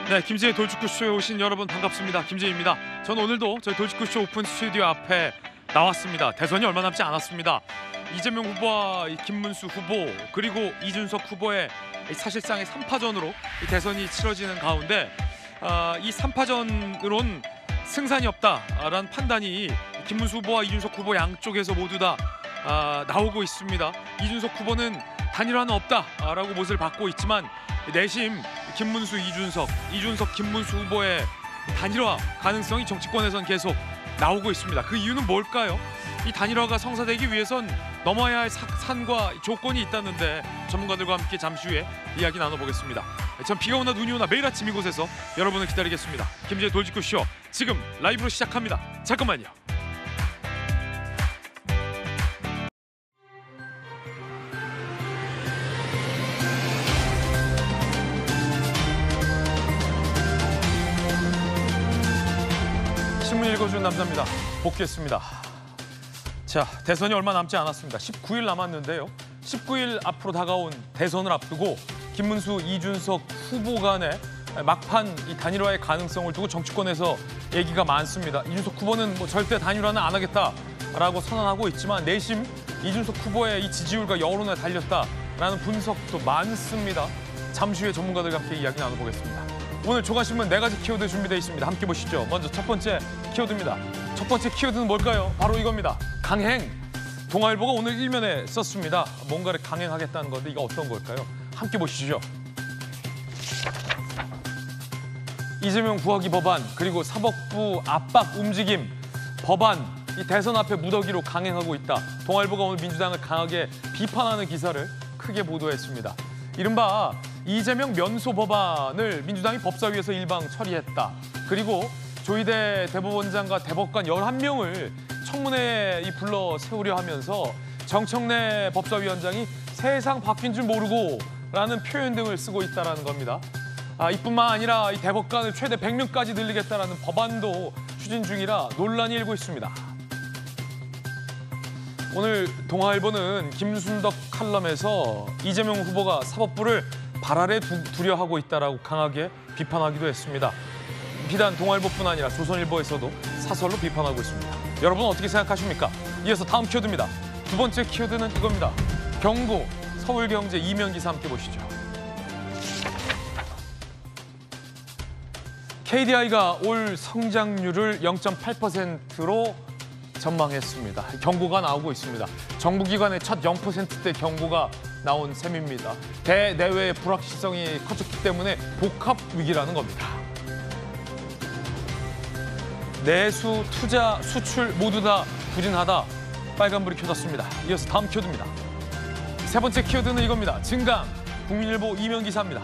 네, 김지의 돌직구쇼에 오신 여러분 반갑습니다. 김지혜입니다. 저는 오늘도 저희 돌직구쇼 오픈 스튜디오 앞에 나왔습니다. 대선이 얼마 남지 않았습니다. 이재명 후보와 김문수 후보 그리고 이준석 후보의 사실상의 3파전으로 대선이 치러지는 가운데 이 3파전으론 승산이 없다라는 판단이 김문수 후보와 이준석 후보 양쪽에서 모두 다 나오고 있습니다. 이준석 후보는 단일화는 없다라고 못을 받고 있지만 내심 김문수, 이준석, 김문수 후보의 단일화 가능성이 정치권에선 계속 나오고 있습니다. 그 이유는 뭘까요? 이 단일화가 성사되기 위해선 넘어야 할 산과 조건이 있다는데 전문가들과 함께 잠시 후에 이야기 나눠보겠습니다. 전 비가 오나 눈이 오나 매일 아침 이곳에서 여러분을 기다리겠습니다. 김지의 돌직구쇼 지금 라이브로 시작합니다. 잠깐만요. 신문 읽어주는 남자입니다. 복귀했습니다. 자, 대선이 얼마 남지 않았습니다. 19일 남았는데요. 19일 앞으로 다가온 대선을 앞두고 김문수, 이준석 후보 간의 막판 이 단일화의 가능성을 두고 정치권에서 얘기가 많습니다. 이준석 후보는 절대 단일화는 안 하겠다라고 선언하고 있지만 내심 이준석 후보의 이 지지율과 여론에 달렸다라는 분석도 많습니다. 잠시 후에 전문가들과 함께 이야기 나눠보겠습니다. 오늘 조간신문 4가지 키워드 준비되어 있습니다. 함께 보시죠. 먼저 첫 번째 키워드입니다. 첫 번째 키워드는 뭘까요? 바로 이겁니다. 강행. 동아일보가 오늘 일면에 썼습니다. 뭔가를 강행하겠다는 건데 이거 어떤 걸까요? 함께 보시죠. 이재명 부하기 법안 그리고 사법부 압박 움직임 법안 이 대선 앞에 무더기로 강행하고 있다. 동아일보가 오늘 민주당을 강하게 비판하는 기사를 크게 보도했습니다. 이른바 이재명 면소 법안을 민주당이 법사위에서 일방 처리했다. 그리고 조희대 대법원장과 대법관 11명을 청문회에 불러 세우려 하면서 정청래 법사위원장이 세상 바뀐 줄 모르고 라는 표현 등을 쓰고 있다는 겁니다. 이뿐만 아니라 이 대법관을 최대 100명까지 늘리겠다는 법안도 추진 중이라 논란이 일고 있습니다. 오늘 동아일보는 김순덕 칼럼에서 이재명 후보가 사법부를 발 아래 두려 하고 있다라고 강하게 비판하기도 했습니다. 비단 동아일보뿐 아니라 조선일보에서도 사설로 비판하고 있습니다. 여러분 어떻게 생각하십니까? 이어서 다음 키워드입니다. 두 번째 키워드는 이겁니다. 경고, 서울경제 이면 기사 함께 보시죠. KDI가 올 성장률을 0.8%로 전망했습니다. 경고가 나오고 있습니다. 정부기관의 첫 0%대 경고가 나온 셈입니다. 대내외의 불확실성이 커졌기 때문에 복합 위기라는 겁니다. 내수, 투자, 수출 모두 다 부진하다. 빨간불이 켜졌습니다. 이어서 다음 키워드입니다. 세 번째 키워드는 이겁니다. 증강, 국민일보 이면 기사입니다.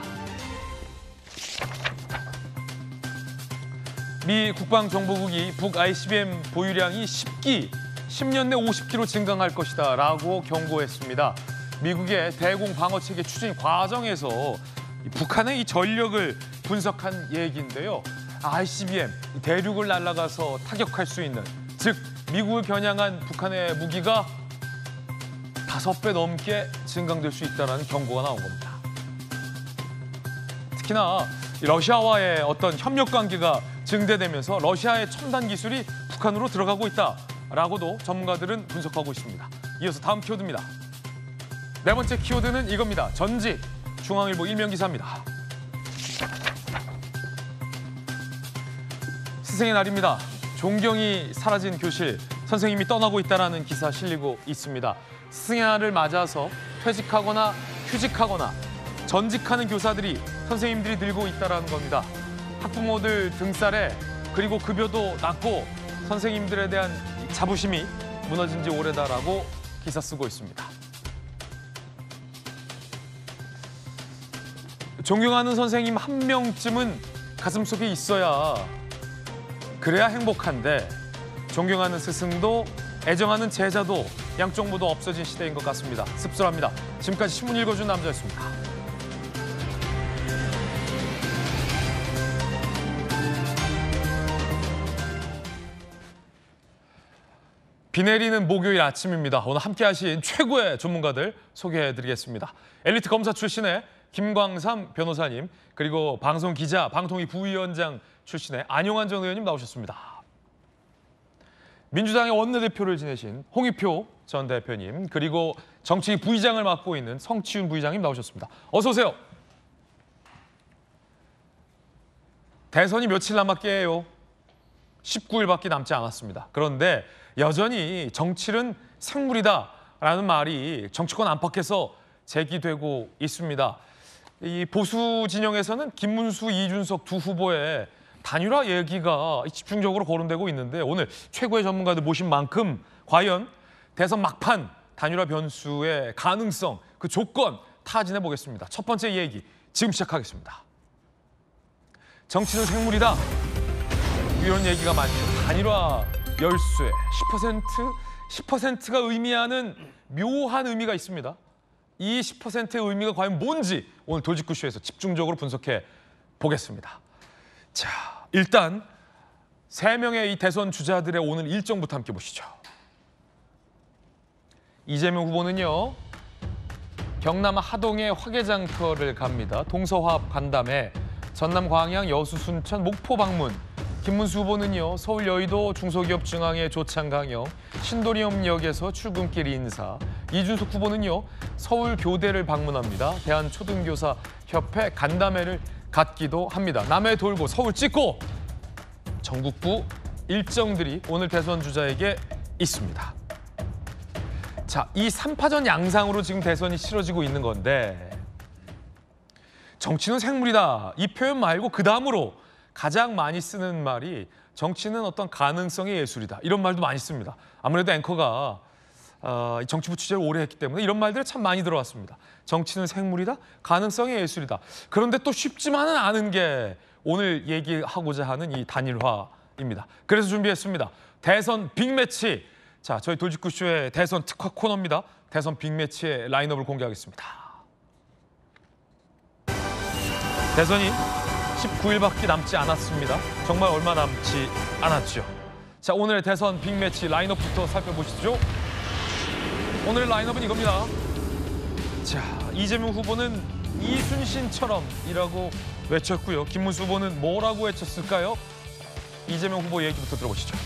미 국방정보국이 북 ICBM 보유량이 10년 내 50기로 증강할 것이다 라고 경고했습니다. 미국의 대공 방어체계 추진 과정에서 북한의 이 전력을 분석한 얘기인데요. ICBM, 대륙을 날아가서 타격할 수 있는, 즉 미국을 겨냥한 북한의 무기가 5배 넘게 증강될 수 있다는 경고가 나온 겁니다. 특히나 러시아와의 어떤 협력 관계가 증대되면서 러시아의 첨단 기술이 북한으로 들어가고 있다라고도 전문가들은 분석하고 있습니다. 이어서 다음 키워드입니다. 네 번째 키워드는 이겁니다. 전직, 중앙일보 일면 기사입니다. 스승의 날입니다. 존경이 사라진 교실, 선생님이 떠나고 있다는 기사 실리고 있습니다. 스승의 날을 맞아서 퇴직하거나 휴직하거나 전직하는 교사들이 선생님들이 늘고 있다는 겁니다. 학부모들 등살에 그리고 급여도 낮고 선생님들에 대한 자부심이 무너진 지 오래다라고 기사 쓰고 있습니다. 존경하는 선생님 한 명쯤은 가슴속에 있어야 그래야 행복한데 존경하는 스승도 애정하는 제자도 양쪽 모두 없어진 시대인 것 같습니다. 씁쓸합니다. 지금까지 신문 읽어준 남자였습니다. 비 내리는 목요일 아침입니다. 오늘 함께하신 최고의 전문가들 소개해드리겠습니다. 엘리트 검사 출신의 김광삼 변호사님, 그리고 방송기자, 방통위 부위원장 출신의 안용환 전 의원님 나오셨습니다. 민주당의 원내대표를 지내신 홍익표 전 대표님, 그리고 정치 부의장을 맡고 있는 성치훈 부의장님 나오셨습니다. 어서 오세요. 대선이 며칠 남았게요. 19일밖에 남지 않았습니다. 그런데 여전히 정치는 생물이다라는 말이 정치권 안팎에서 제기되고 있습니다. 이 보수 진영에서는 김문수, 이준석 두 후보의 단일화 얘기가 집중적으로 거론되고 있는데 오늘 최고의 전문가들 모신 만큼 과연 대선 막판 단일화 변수의 가능성, 그 조건 타진해 보겠습니다. 첫 번째 얘기 지금 시작하겠습니다. 정치는 생물이다. 이런 얘기가 많죠. 단일화 열쇠 10%가 의미하는 묘한 의미가 있습니다. 이 10%의 의미가 과연 뭔지 오늘 돌직구쇼에서 집중적으로 분석해 보겠습니다. 자, 일단 3명의 이 대선 주자들의 오늘 일정부터 함께 보시죠. 이재명 후보는요, 경남 하동의 화개장터를 갑니다. 동서화합 간담회, 전남 광양, 여수, 순천, 목포 방문. 김문수 후보는요, 서울 여의도 중소기업중앙회 조창 강영, 신도림역에서 출근길 인사. 이준석 후보는요, 서울 교대를 방문합니다. 대한초등교사협회 간담회를 갖기도 합니다. 남해 돌고 서울 찍고 전국구 일정들이 오늘 대선 주자에게 있습니다. 자, 이 3파전 양상으로 지금 대선이 치러지고 있는 건데 정치는 생물이다. 이 표현 말고 그 다음으로 가장 많이 쓰는 말이 정치는 어떤 가능성의 예술이다. 이런 말도 많이 씁니다. 아무래도 앵커가 정치부 취재를 오래 했기 때문에 이런 말들이 참 많이 들어왔습니다. 정치는 생물이다, 가능성의 예술이다. 그런데 또 쉽지만은 않은 게 오늘 얘기하고자 하는 이 단일화입니다. 그래서 준비했습니다. 대선 빅매치. 자, 저희 돌직구쇼의 대선 특화 코너입니다. 대선 빅매치의 라인업을 공개하겠습니다. 대선이 19일밖에 남지 않았습니다. 정말 얼마 남지 않았죠. 자, 오늘의 대선 빅매치 라인업부터 살펴보시죠. 오늘의 라인업은 이겁니다. 자, 이재명 후보는 이순신처럼이라고 외쳤고요. 김문수 후보는 뭐라고 외쳤을까요? 이재명 후보 얘기부터 들어보시죠.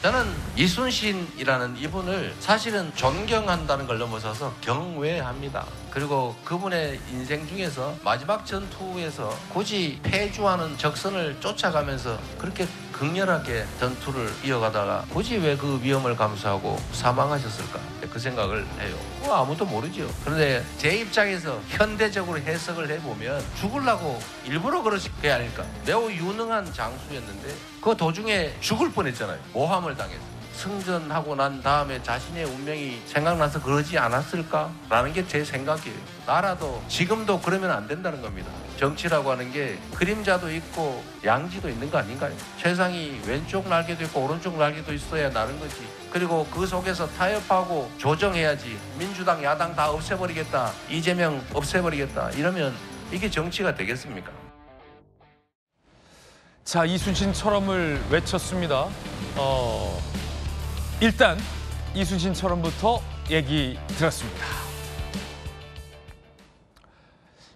저는 이순신이라는 이분을 사실은 존경한다는 걸 넘어서서 경외합니다. 그리고 그분의 인생 중에서 마지막 전투에서 굳이 패주하는 적선을 쫓아가면서 그렇게 극렬하게 전투를 이어가다가 굳이 왜 그 위험을 감수하고 사망하셨을까? 그 생각을 해요. 아무도 모르죠. 그런데 제 입장에서 현대적으로 해석을 해보면 죽으려고 일부러 그러신 게 아닐까. 매우 유능한 장수였는데 그 도중에 죽을 뻔했잖아요. 모함을 당해서. 승전하고 난 다음에 자신의 운명이 생각나서 그러지 않았을까라는 게 제 생각이에요. 나라도 지금도 그러면 안 된다는 겁니다. 정치라고 하는 게 그림자도 있고 양지도 있는 거 아닌가요? 세상이 왼쪽 날개도 있고 오른쪽 날개도 있어야 나는 거지. 그리고 그 속에서 타협하고 조정해야지. 민주당, 야당 다 없애버리겠다. 이재명 없애버리겠다. 이러면 이게 정치가 되겠습니까? 자, 이순신처럼을 외쳤습니다. 일단 이순신처럼부터 얘기 들었습니다.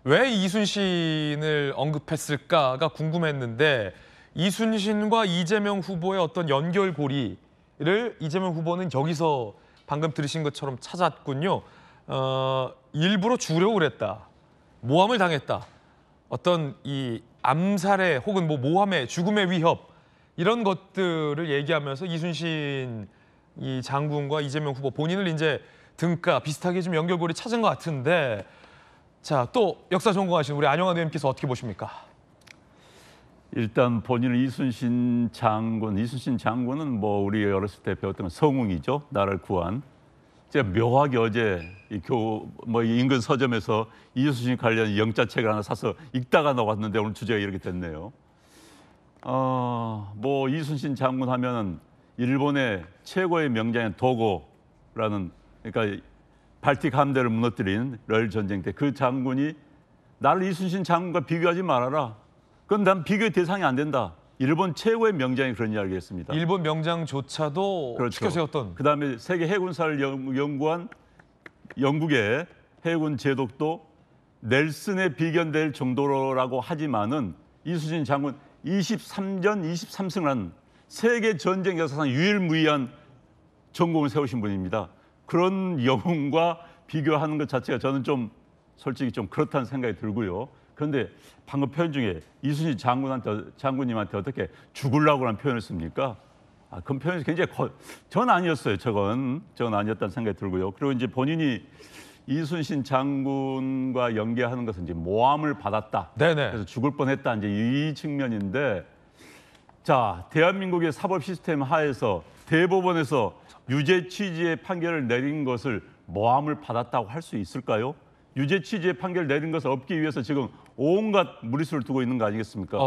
왜 이순신을 언급했을까가 궁금했는데 이순신과 이재명 후보의 어떤 연결고리를 이재명 후보는 여기서 방금 들으신 것처럼 찾았군요. 일부러 죽으려고 그랬다. 모함을 당했다. 어떤 이 암살의 혹은 뭐 모함의 죽음의 위협 이런 것들을 얘기하면서 이순신 이 장군과 이재명 후보 본인을 이제 등가 비슷하게 좀 연결고리 찾은 것 같은데 자, 또 역사 전공하신 우리 안용환 의원님께서 어떻게 보십니까? 일단 본인은 이순신 장군은 뭐 우리 어렸을 때 배웠던 성웅이죠. 나라를 구한. 제가 묘하게 어제 인근 서점에서 이순신 관련 영자책을 하나 사서 읽다가 나왔는데 오늘 주제가 이렇게 됐네요. 뭐 이순신 장군 하면은 일본의 최고의 명장인 도고라는 그러니까 발틱 함대를 무너뜨린 러일 전쟁 때 그 장군이 나를 이순신 장군과 비교하지 말아라. 그건 난 비교의 대상이 안 된다. 일본 최고의 명장이 그런 이야기를 했습니다. 일본 명장조차도 그렇죠. 시켜 세웠던. 그다음에 세계 해군사를 연구한 영국의 해군 제독도 넬슨에 비견될 정도라고 하지만은 이순신 장군 23전 23승을 한 세계 전쟁 역사상 유일무이한 전공을 세우신 분입니다. 그런 영웅과 비교하는 것 자체가 저는 좀 솔직히 좀 그렇다는 생각이 들고요. 그런데 방금 표현 중에 이순신 장군님한테 어떻게 죽으려고 하는 표현을 씁니까? 그런 표현이 굉장히 전 아니었어요. 저건 아니었다는 생각이 들고요. 그리고 이제 본인이 이순신 장군과 연계하는 것은 이제 모함을 받았다. 네네. 그래서 죽을 뻔했다. 이제 이 측면인데, 자, 대한민국의 사법 시스템 하에서 대법원에서 유죄 취지의 판결을 내린 것을 모함을 받았다고 할 수 있을까요? 유죄 취지의 판결을 내린 것을 얻기 위해서 지금 온갖 무리수를 두고 있는 거 아니겠습니까?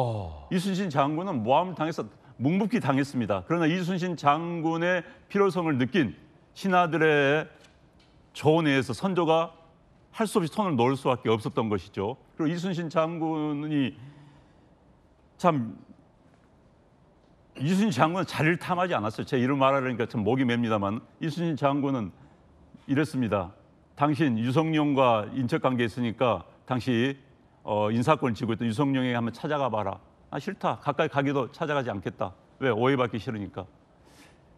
이순신 장군은 모함을 당해서 묵묵히 당했습니다. 그러나 이순신 장군의 필요성을 느낀 신하들의 조언에 의해서 선조가 할 수 없이 손을 놓을 수밖에 없었던 것이죠. 그리고 이순신 장군은 자리를 탐하지 않았어요. 제 이름 말하려니까 참 목이 맵니다만 이순신 장군은 이랬습니다. 당신 유성룡과 인척관계에 있으니까 당시 인사권을 쥐고 있던 유성룡에게 한번 찾아가 봐라. 싫다. 가까이 가기도 찾아가지 않겠다. 왜? 오해받기 싫으니까.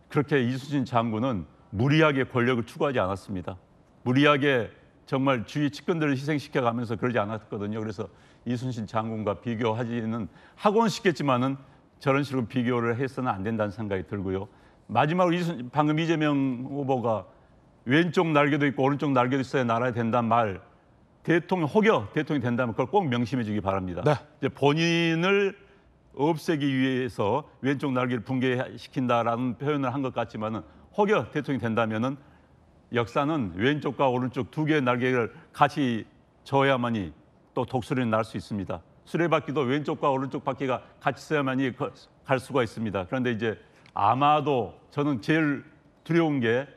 그렇게 이순신 장군은 무리하게 권력을 추구하지 않았습니다. 무리하게 정말 주위 측근들을 희생시켜가면서 그러지 않았거든요. 그래서 이순신 장군과 비교하지는 하고는 싶겠지만은 저런 식으로 비교를 해서는 안 된다는 생각이 들고요. 마지막으로 방금 이재명 후보가 왼쪽 날개도 있고 오른쪽 날개도 있어야 나라에 된다는 말, 혹여 대통령이 된다면 그걸 꼭 명심해 주기 바랍니다. 네. 이제 본인을 없애기 위해서 왼쪽 날개를 붕괴시킨다라는 표현을 한 것 같지만은 혹여 대통령이 된다면은 역사는 왼쪽과 오른쪽 두 개의 날개를 같이 저어야만이 또 독수리는 날 수 있습니다. 수레바퀴도 왼쪽과 오른쪽 바퀴가 같이 써야만이 갈 수가 있습니다. 그런데 이제 아마도 저는 제일 두려운 게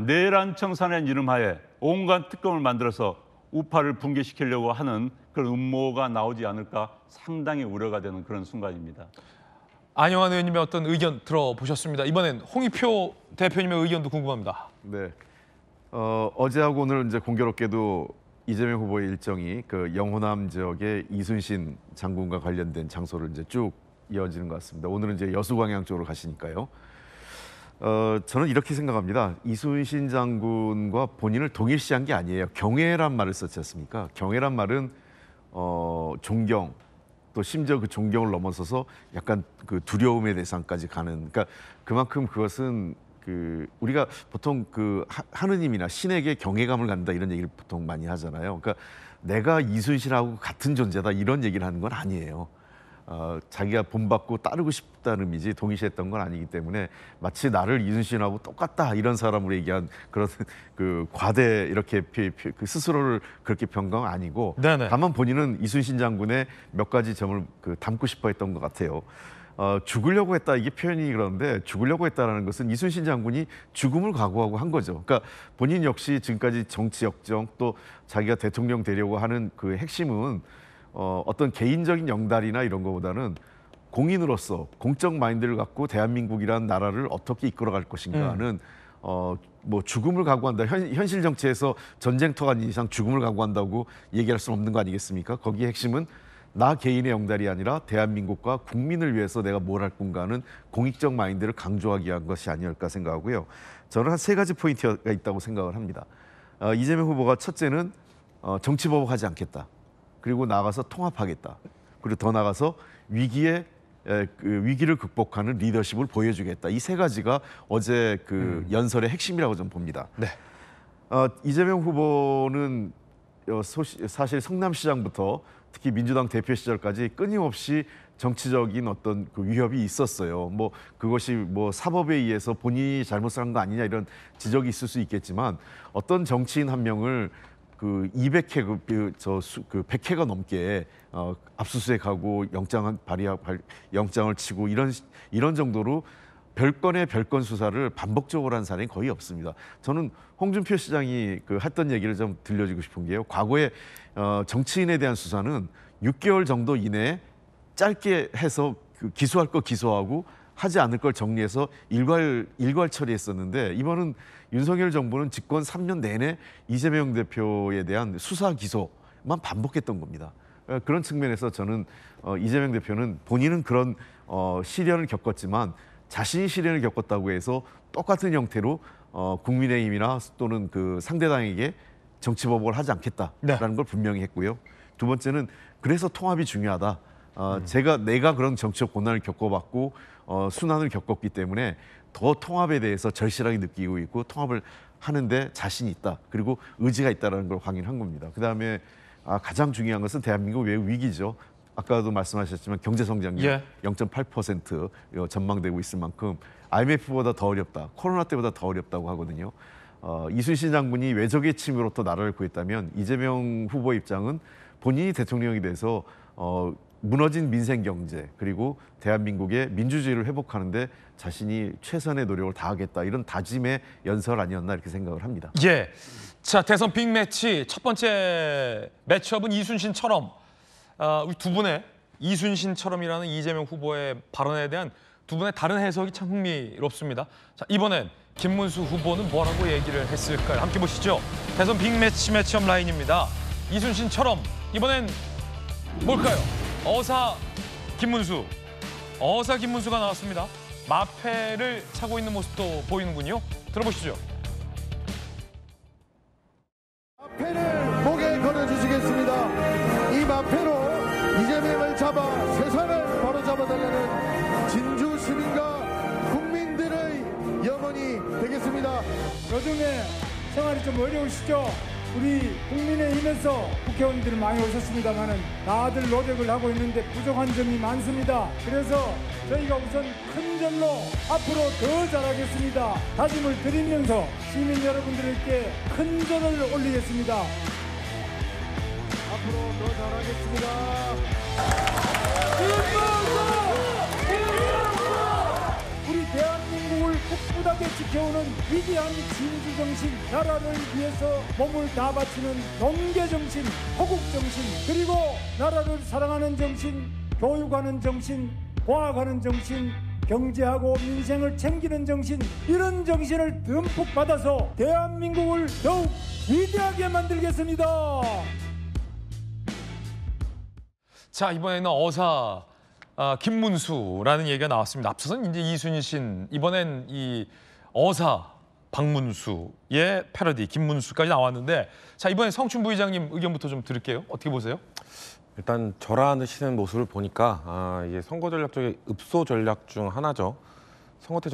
내란 청산이라는 이름하에 온갖 특검을 만들어서 우파를 붕괴시키려고 하는 그런 음모가 나오지 않을까 상당히 우려가 되는 그런 순간입니다. 안영환 의원님의 어떤 의견 들어보셨습니다. 이번엔 홍익표 대표님의 의견도 궁금합니다. 네. 어제하고 오늘 이제 공교롭게도 이재명 후보의 일정이 그 영호남 지역의 이순신 장군과 관련된 장소를 이제 쭉 이어지는 것 같습니다. 오늘은 이제 여수광양 쪽으로 가시니까요. 저는 이렇게 생각합니다. 이순신 장군과 본인을 동일시한 게 아니에요. 경애란 말을 썼지 않습니까? 경애란 말은 존경, 또 심지어 그 존경을 넘어서서 약간 그 두려움의 대상까지 가는. 그러니까 그만큼 그것은 우리가 보통 하느님이나 신에게 경외감을 갖는다 이런 얘기를 보통 많이 하잖아요. 그러니까 내가 이순신하고 같은 존재다 이런 얘기를 하는 건 아니에요. 자기가 본받고 따르고 싶다는 의미지 동의시했던 건 아니기 때문에 마치 나를 이순신하고 똑같다 이런 사람으로 얘기한 그런 과대 이렇게 스스로를 그렇게 평가한 건 아니고 네네. 다만 본인은 이순신 장군의 몇 가지 점을 담고 싶어 했던 것 같아요. 죽으려고 했다 이게 표현이 그런데 죽으려고 했다라는 것은 이순신 장군이 죽음을 각오하고 한 거죠. 그러니까 본인 역시 지금까지 정치 역정 또 자기가 대통령 되려고 하는 그 핵심은 어떤 개인적인 영달이나 이런 것보다는 공인으로서 공적 마인드를 갖고 대한민국이라는 나라를 어떻게 이끌어갈 것인가는 뭐 죽음을 각오한다. 현실 정치에서 전쟁터가 아닌 이상 죽음을 각오한다고 얘기할 수는 없는 거 아니겠습니까? 거기에 핵심은 나 개인의 영달이 아니라 대한민국과 국민을 위해서 내가 뭘 할 건가는 공익적 마인드를 강조하기 위한 것이 아니었을까 생각하고요. 저는 한 3가지 포인트가 있다고 생각을 합니다. 이재명 후보가 첫째는 정치보복하지 않겠다. 그리고 나가서 통합하겠다. 그리고 더 나가서 위기를 극복하는 리더십을 보여주겠다. 이 3가지가 어제 연설의 핵심이라고 저는 봅니다. 네. 이재명 후보는 사실 성남시장부터 특히 민주당 대표 시절까지 끊임없이 정치적인 어떤 위협이 있었어요. 뭐 그것이 뭐 사법에 의해서 본인이 잘못을 한 거 아니냐 이런 지적이 있을 수 있겠지만 어떤 정치인 한 명을 200회 100회가 넘게 압수수색하고 영장을 치고 이런 정도로 별건의 별건 수사를 반복적으로 한 사람이 거의 없습니다. 저는 홍준표 시장이 했던 얘기를 좀 들려주고 싶은 게요. 과거에 정치인에 대한 수사는 6개월 정도 이내에 짧게 해서 그 기소할 거 기소하고 하지 않을 걸 정리해서 일괄 처리했었는데 이번은 윤석열 정부는 집권 3년 내내 이재명 대표에 대한 수사 기소만 반복했던 겁니다. 그런 측면에서 저는 이재명 대표는 본인은 그런 시련을 겪었지만 자신이 시련을 겪었다고 해서 똑같은 형태로 국민의힘이나 또는 그 상대당에게 정치보복을 하지 않겠다라는 걸 분명히 했고요. 두 번째는 그래서 통합이 중요하다. 내가 그런 정치적 고난을 겪어봤고 순환을 겪었기 때문에 더 통합에 대해서 절실하게 느끼고 있고 통합을 하는데 자신이 있다. 그리고 의지가 있다는 걸 확인한 겁니다. 그다음에 가장 중요한 것은 대한민국 외우 위기죠. 아까도 말씀하셨지만 경제 성장률 0.8% 전망되고 있을 만큼 IMF보다 더 어렵다. 코로나 때보다 더 어렵다고 하거든요. 이순신 장군이 외적의 침으로부터 나라를 구했다면 이재명 후보의 입장은 본인이 대통령이 돼서 무너진 민생 경제 그리고 대한민국의 민주주의를 회복하는데 자신이 최선의 노력을 다하겠다 이런 다짐의 연설 아니었나 이렇게 생각을 합니다. 예. 자, 대선 빅매치 첫 번째 매치업은 이순신처럼 우리 두 분의 이순신처럼이라는 이재명 후보의 발언에 대한 두 분의 다른 해석이 참 흥미롭습니다. 자, 이번엔 김문수 후보는 뭐라고 얘기를 했을까요? 함께 보시죠. 대선 빅매치 매치업 라인입니다. 이순신처럼 이번엔 뭘까요? 어사 김문수가 나왔습니다. 마패를 차고 있는 모습도 보이는군요. 들어보시죠. 마패를 목에 걸어주시겠습니다. 이 마패로 이재명을 잡아 세상을 바로잡아달라는 진주 시민과 국민들의 염원이 되겠습니다. 요즘에 생활이 좀 어려우시죠? 우리 국민의힘에서 국회의원들이 많이 오셨습니다만은 다들 노력을 하고 있는데 부족한 점이 많습니다. 그래서 저희가 우선 큰 점로 앞으로 더 잘하겠습니다. 다짐을 드리면서 시민 여러분들께 큰 절을 올리겠습니다. 앞으로 더 잘하겠습니다. 우리 대한민국을 꿋꿋하게 지켜오는 위대한 진주정신, 나라를 위해서 몸을 다 바치는 동계정신, 호국정신, 그리고 나라를 사랑하는 정신, 교육하는 정신, 과학하는 정신, 경제하고 민생을 챙기는 정신, 이런 정신을 듬뿍 받아서 대한민국을 더욱 위대하게 만들겠습니다. 자, 이번에는 어사 김문수라는 얘기가 나왔습니다. 앞서서는 이제 이순신, 이번엔 이 어사 박문수의 패러디 김문수까지 나왔는데, 자, 이번엔 성춘 부의장님 의견부터 좀 들을게요. 어떻게 보세요? 일단 절하시는 모습을 보니까 이게 선거 전략 중에 읍소 전략 중 하나죠. 선거 때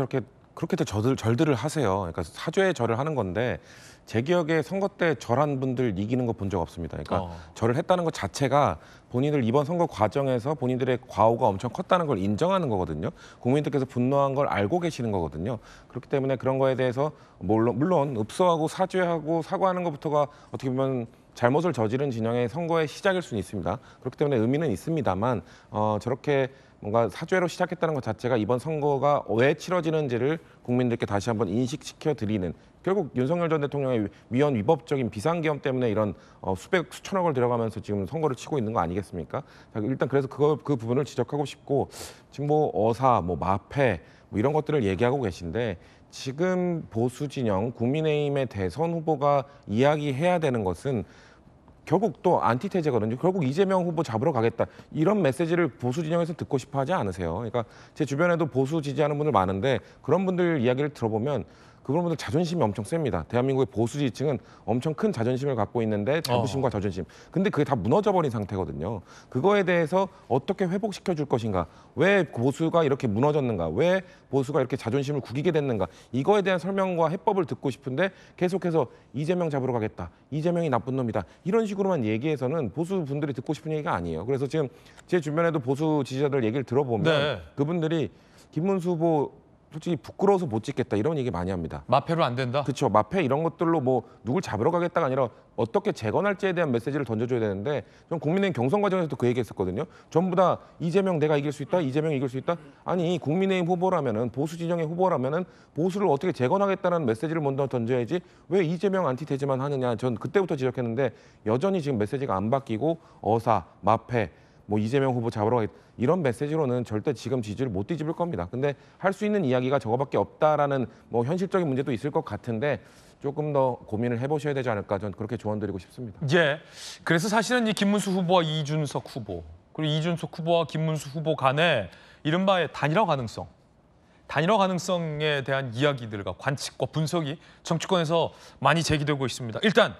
그렇게들 절들을 하세요. 그러니까 사죄의 절을 하는 건데 제 기억에 선거 때 절한 분들 이기는 거 본 적 없습니다. 그러니까 절을 했다는 것 자체가 본인들 이번 선거 과정에서 본인들의 과오가 엄청 컸다는 걸 인정하는 거거든요. 국민들께서 분노한 걸 알고 계시는 거거든요. 그렇기 때문에 그런 거에 대해서 물론 읍소하고 사죄하고 사과하는 것부터가 어떻게 보면 잘못을 저지른 진영의 선거의 시작일 수는 있습니다. 그렇기 때문에 의미는 있습니다만 저렇게 뭔가 사죄로 시작했다는 것 자체가 이번 선거가 왜 치러지는지를 국민들께 다시 한번 인식시켜 드리는, 결국 윤석열 전 대통령의 위헌 위법적인 비상계엄 때문에 이런 수천억을 들여가면서 지금 선거를 치고 있는 거 아니겠습니까? 일단 그래서 그 부분을 지적하고 싶고, 지금 뭐 어사, 뭐 마패 뭐 이런 것들을 얘기하고 계신데, 지금 보수 진영 국민의힘의 대선 후보가 이야기해야 되는 것은 결국 또 안티테제거든요. 결국 이재명 후보 잡으러 가겠다, 이런 메시지를 보수 진영에서 듣고 싶어 하지 않으세요? 그러니까 제 주변에도 보수 지지하는 분들 많은데 그런 분들 이야기를 들어보면 그런 분들 자존심이 엄청 셉니다. 대한민국의 보수 지지층은 엄청 큰 자존심을 갖고 있는데, 자부심과 자존심. 근데 그게 다 무너져버린 상태거든요. 그거에 대해서 어떻게 회복시켜 줄 것인가? 왜 보수가 이렇게 무너졌는가? 왜 보수가 이렇게 자존심을 구기게 됐는가? 이거에 대한 설명과 해법을 듣고 싶은데 계속해서 이재명 잡으러 가겠다, 이재명이 나쁜 놈이다, 이런 식으로만 얘기해서는 보수 분들이 듣고 싶은 얘기가 아니에요. 그래서 지금 제 주변에도 보수 지지자들 얘기를 들어보면 그분들이 김문수 후보 솔직히 부끄러워서 못 찍겠다, 이런 얘기 많이 합니다. 마패로 안 된다? 그렇죠. 마패 이런 것들로 뭐 누굴 잡으러 가겠다가 아니라 어떻게 재건할지에 대한 메시지를 던져줘야 되는데, 전 국민의힘 경선 과정에서도 그 얘기했었거든요. 전부 다 이재명 내가 이길 수 있다, 이재명이 이길 수 있다. 아니, 국민의힘 후보라면은, 보수 진영의 후보라면은 보수를 어떻게 재건하겠다는 메시지를 먼저 던져야지 왜 이재명 안티테제만 하느냐. 전 그때부터 지적했는데 여전히 지금 메시지가 안 바뀌고 어사, 마패 뭐 이재명 후보 잡으러 가겠다 이런 메시지로는 절대 지금 지지를 못 뒤집을 겁니다. 근데 할 수 있는 이야기가 저거밖에 없다라는 뭐 현실적인 문제도 있을 것 같은데 조금 더 고민을 해보셔야 되지 않을까 저는 그렇게 조언드리고 싶습니다. 예. 그래서 사실은 이 김문수 후보와 이준석 후보 그리고 이준석 후보와 김문수 후보 간의 이른바 단일화 가능성에 대한 이야기들과 관측과 분석이 정치권에서 많이 제기되고 있습니다. 일단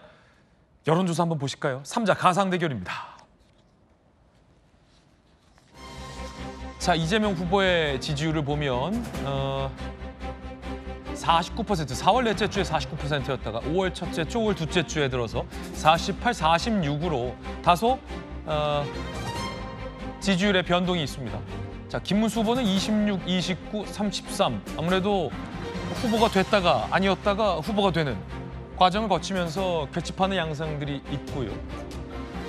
여론조사 한번 보실까요? 3자 가상 대결입니다. 자, 이재명 후보의 지지율을 보면 49%, 4월 넷째 주에 49%였다가 5월 첫째 주, 5월 둘째 주에 들어서 48, 46으로 다소 지지율의 변동이 있습니다. 자, 김문수 후보는 26, 29, 33. 아무래도 후보가 됐다가 아니었다가 후보가 되는 과정을 거치면서 결집하는 양상들이 있고요.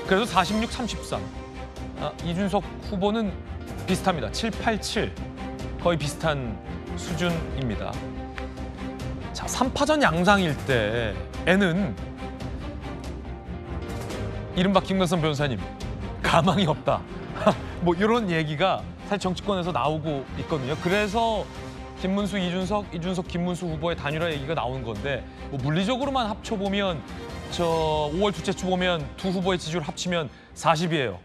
그래도 46, 33. 이준석 후보는 비슷합니다. 7, 8, 7. 거의 비슷한 수준입니다. 자, 3파전 양상일 때에는 이른바 김관선 변호사님 가망이 없다. 뭐 이런 얘기가 사실 정치권에서 나오고 있거든요. 그래서 김문수, 이준석, 김문수 후보의 단일화 얘기가 나오는 건데 뭐 물리적으로만 합쳐보면 저 5월 둘째 주 보면 두 후보의 지지율 합치면 40이에요.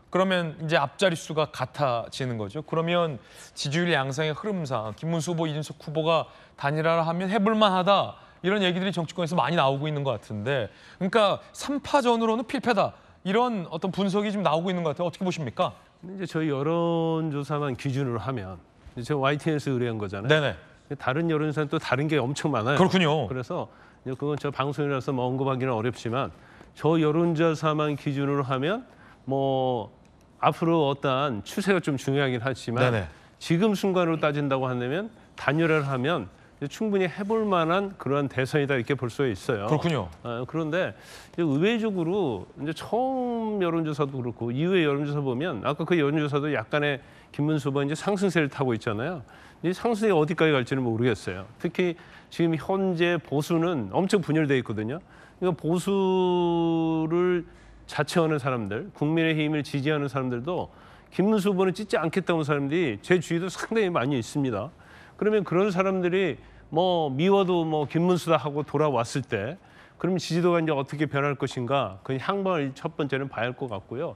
그러면 이제 앞자리 수가 같아지는 거죠. 그러면 지지율 양상의 흐름상 김문수 후보, 이준석 후보가 단일화를 하면 해볼만하다. 이런 얘기들이 정치권에서 많이 나오고 있는 것 같은데 그러니까 3파전으로는 필패다. 이런 어떤 분석이 지금 나오고 있는 것 같아요. 어떻게 보십니까? 근데 이제 저희 여론조사만 기준으로 하면 제가 YTN에서 의뢰한 거잖아요. 네네. 다른 여론조사는 또 다른 게 엄청 많아요. 그렇군요. 그래서 그건 저 방송이라서 뭐 언급하기는 어렵지만 저 여론조사만 기준으로 하면 뭐 앞으로 어떠한 추세가 좀 중요하긴 하지만 네네. 지금 순간으로 따진다고 한다면 단일화를 하면 충분히 해볼 만한 그러한 대선이다 이렇게 볼 수 있어요. 그렇군요. 그런데 의외적으로 이제 처음 여론조사도 그렇고 이후의 여론조사 보면 아까 그 여론조사도 약간의 김문수 후보가 이제 상승세를 타고 있잖아요. 이 상승이 어디까지 갈지는 모르겠어요. 특히 지금 현재 보수는 엄청 분열돼 있거든요. 그러니까 보수를 자처하는 사람들, 국민의힘을 지지하는 사람들도 김문수 후보는 찢지 않겠다는 사람들이 제 주위도 상당히 많이 있습니다. 그러면 그런 사람들이 뭐 미워도 뭐 김문수다 하고 돌아왔을 때 그러면 지지도가 이제 어떻게 변할 것인가 그 향방을 첫 번째는 봐야 할 것 같고요.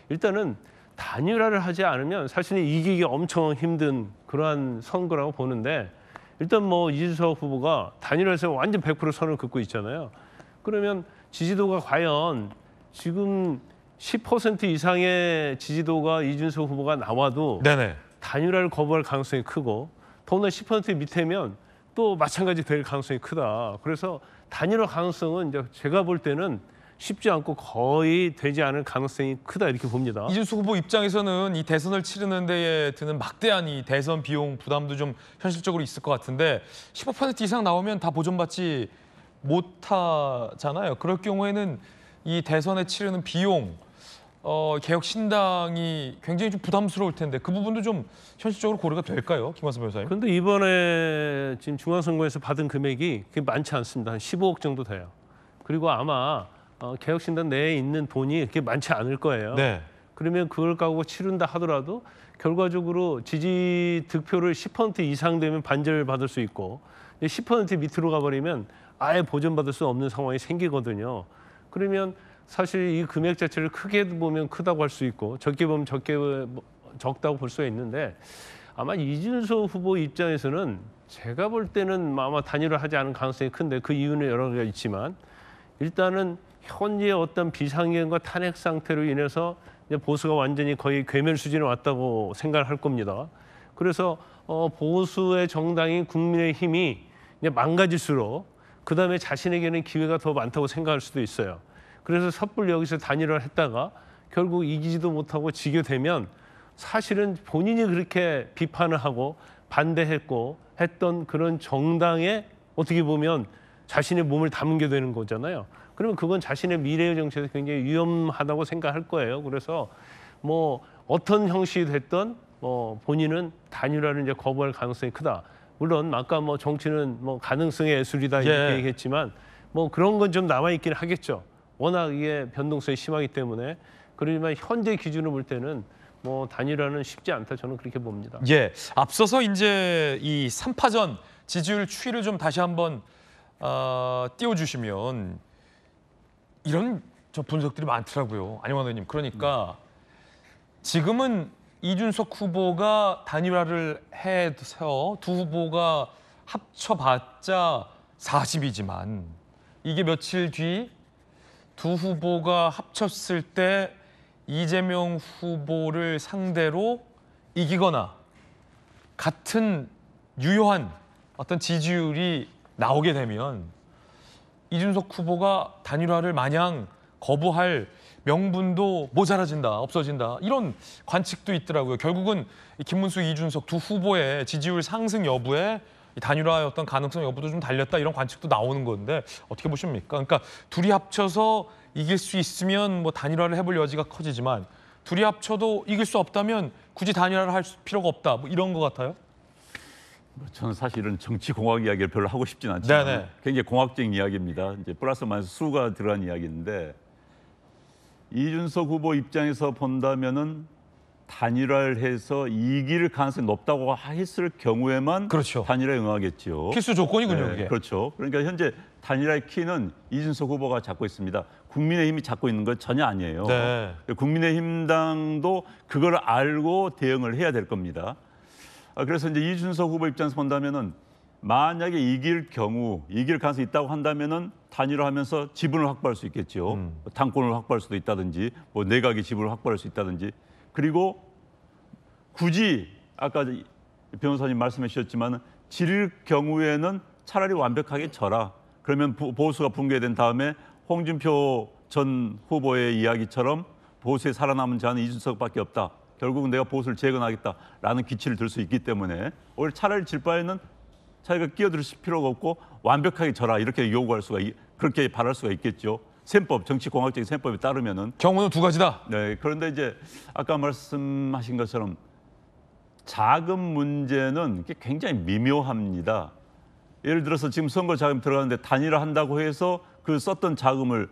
일단은 단일화를 하지 않으면 사실은 이기기 엄청 힘든 그러한 선거라고 보는데 일단 뭐 이준석 후보가 단일화에서 완전 100% 선을 긋고 있잖아요. 그러면 지지도가 과연 지금 10% 이상의 지지도가 이준석 후보가 나와도 네네. 단일화를 거부할 가능성이 크고 더구나 10% 밑에면 또 마찬가지 될 가능성이 크다. 그래서 단일화 가능성은 이제 제가 볼 때는 쉽지 않고 거의 되지 않을 가능성이 크다 이렇게 봅니다. 이준석 후보 입장에서는 이 대선을 치르는 데에 드는 막대한 이 대선 비용 부담도 좀 현실적으로 있을 것 같은데 15% 이상 나오면 다 보전받지 못하잖아요. 그럴 경우에는 이 대선에 치르는 비용, 개혁신당이 굉장히 좀 부담스러울 텐데 그 부분도 좀 현실적으로 고려가 될까요? 김관선 변호사님. 그런데 이번에 지금 중앙선거에서 받은 금액이 그게 많지 않습니다. 한 15억 정도 돼요. 그리고 아마 개혁신당 내에 있는 돈이 그렇게 많지 않을 거예요. 네. 그러면 그걸 가지고 치른다 하더라도 결과적으로 지지 득표를 10% 이상 되면 반절을 받을 수 있고 10% 밑으로 가버리면 아예 보전받을 수 없는 상황이 생기거든요. 그러면 사실 이 금액 자체를 크게 보면 크다고 할 수 있고 적게 보면 적다고 볼 수가 있는데 아마 이준석 후보 입장에서는 제가 볼 때는 아마 단일화하지 않은 가능성이 큰데 그 이유는 여러 가지가 있지만 일단은 현재 어떤 비상경과 탄핵 상태로 인해서 이제 보수가 완전히 거의 괴멸 수준에 왔다고 생각을 할 겁니다. 그래서 보수의 정당인 국민의힘이 이제 망가질수록 그다음에 자신에게는 기회가 더 많다고 생각할 수도 있어요. 그래서 섣불리 여기서 단일화를 했다가 결국 이기지도 못하고 지게 되면 사실은 본인이 그렇게 비판을 하고 반대했고 했던 그런 정당에 어떻게 보면 자신의 몸을 담게 되는 거잖아요. 그러면 그건 자신의 미래의 정치에서 굉장히 위험하다고 생각할 거예요. 그래서 뭐 어떤 형식이 됐던 본인은 단일화를 이제 거부할 가능성이 크다. 물론 아까 뭐 정치는 뭐 가능성의 예술이다 이렇게 얘기했지만 뭐 그런 건 좀 남아 있긴 하겠죠. 워낙 이게 변동성이 심하기 때문에 그러지만 현재 기준으로 볼 때는 뭐 단일화는 쉽지 않다 저는 그렇게 봅니다. 예, 앞서서 이제 이 3파전 지지율 추이를 좀 다시 한번 띄워주시면 이런 저 분석들이 많더라고요. 안영환 의원님. 그러니까 지금은 이준석 후보가 단일화를 해서 두 후보가 합쳐봤자 40이지만 이게 며칠 뒤 두 후보가 합쳤을 때 이재명 후보를 상대로 이기거나 같은 유효한 어떤 지지율이 나오게 되면 이준석 후보가 단일화를 마냥 거부할 명분도 모자라진다, 없어진다 이런 관측도 있더라고요. 결국은 김문수, 이준석 두 후보의 지지율 상승 여부에 단일화의 어떤 가능성 여부도 좀 달렸다 이런 관측도 나오는 건데 어떻게 보십니까? 그러니까 둘이 합쳐서 이길 수 있으면 뭐 단일화를 해볼 여지가 커지지만 둘이 합쳐도 이길 수 없다면 굳이 단일화를 할 필요가 없다 뭐 이런 것 같아요. 저는 사실 이런 정치 공학 이야기를 별로 하고 싶진 않지만 네네. 굉장히 공학적인 이야기입니다. 이제 플러스 마이너스 수가 들어간 이야기인데 이준석 후보 입장에서 본다면은 단일화를 해서 이길 가능성이 높다고 했을 경우에만 그렇죠. 단일화에 응하겠죠. 필수 조건이군요, 네, 그게. 그렇죠. 그러니까 현재 단일화의 키는 이준석 후보가 잡고 있습니다. 국민의힘이 잡고 있는 건 전혀 아니에요. 네. 국민의힘당도 그걸 알고 대응을 해야 될 겁니다. 그래서 이제 이준석 후보 입장에서 본다면은 만약에 이길 가능성이 있다고 한다면은 단일화하면서 지분을 확보할 수 있겠죠. 당권을 확보할 수도 있다든지, 뭐 내각의 지분을 확보할 수 있다든지. 그리고 굳이 아까 변호사님 말씀해 주셨지만 질 경우에는 차라리 완벽하게 져라. 그러면 보수가 붕괴된 다음에 홍준표 전 후보의 이야기처럼 보수에 살아남은 자는 이준석밖에 없다. 결국은 내가 보수를 재건하겠다라는 기치를 들 수 있기 때문에 오히려 차라리 질 바에는 자기가 끼어들 필요가 없고 완벽하게 져라 이렇게 요구할 수가 그렇게 바랄 수가 있겠죠. 셈법, 정치공학적인 셈법에 따르면은 경우는 두 가지다. 네, 그런데 이제 아까 말씀하신 것처럼 자금 문제는 굉장히 미묘합니다. 예를 들어서 지금 선거 자금 들어가는데 단일화 한다고 해서 그 썼던 자금을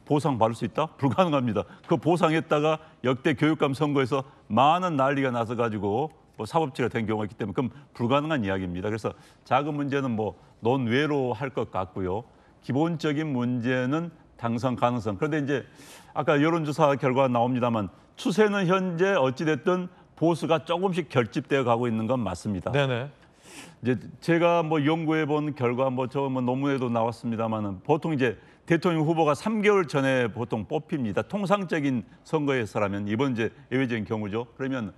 보상받을 수 있다? 불가능합니다. 그 보상했다가 역대 교육감 선거에서 많은 난리가 나서 가지고 뭐 사법치가 된 경우가 있기 때문에 그럼 불가능한 이야기입니다. 그래서 자금 문제는 뭐 논외로 할 것 같고요. 기본적인 문제는 당선 가능성. 그런데 이제 아까 여론조사 결과가 나옵니다만 추세는 현재 어찌됐든 보수가 조금씩 결집되어 가고 있는 건 맞습니다. 네네. 이제 제가 뭐 연구해 본 결과 뭐 논문에도 나왔습니다만은 보통 이제 대통령 후보가 3개월 전에 보통 뽑힙니다. 통상적인 선거에서라면 이번 이제 예외적인 경우죠. 그러면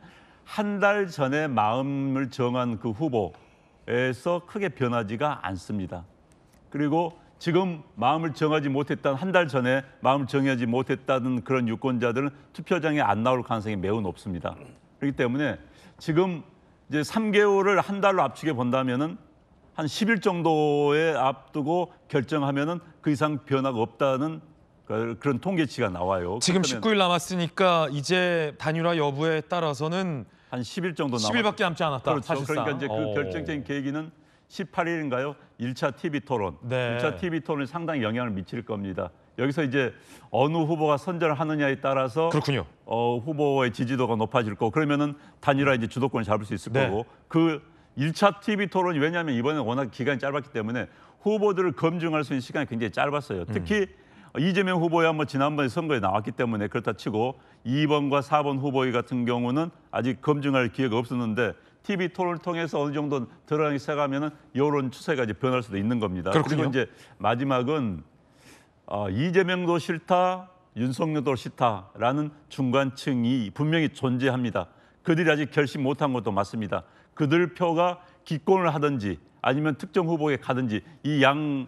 한 달 전에 마음을 정한 그 후보에서 크게 변하지가 않습니다. 그리고 지금 마음을 정하지 못했다는 한 달 전에 마음을 정하지 못했다는 그런 유권자들은 투표장에 안 나올 가능성이 매우 높습니다. 그렇기 때문에 지금 이제 3개월을 한 달로 압축해 본다면은 한 10일 정도에 앞두고 결정하면은 그 이상 변화가 없다는 그런 통계치가 나와요. 지금 19일 남았으니까 이제 단일화 여부에 따라서는 한 10일 정도 10일밖에 남지 않았다. 그렇죠. 사실상. 그러니까 이제 그 결정적인 계기는 18일인가요? 1차 TV 토론. 네. 1차 TV 토론이 상당히 영향을 미칠 겁니다. 여기서 이제 어느 후보가 선전을 하느냐에 따라서 그렇군요. 후보의 지지도가 높아질 거고 그러면은 단일화 이제 주도권을 잡을 수 있을 네. 거고 그 1차 TV 토론이 왜냐하면 이번에 워낙 기간이 짧았기 때문에 후보들을 검증할 수 있는 시간이 굉장히 짧았어요. 특히 이재명 후보야 뭐 지난번에 선거에 나왔기 때문에 그렇다 치고 2번과 4번 후보 같은 경우는 아직 검증할 기회가 없었는데 TV 토론을 통해서 어느 정도 드러나기 시작하면은 여론 추세가 이제 변할 수도 있는 겁니다. 그렇군요. 그리고 이제 마지막은 이재명도 싫다, 윤석열도 싫다라는 중간층이 분명히 존재합니다. 그들이 아직 결심 못한 것도 맞습니다. 그들 표가 기권을 하든지 아니면 특정 후보에 가든지 이 양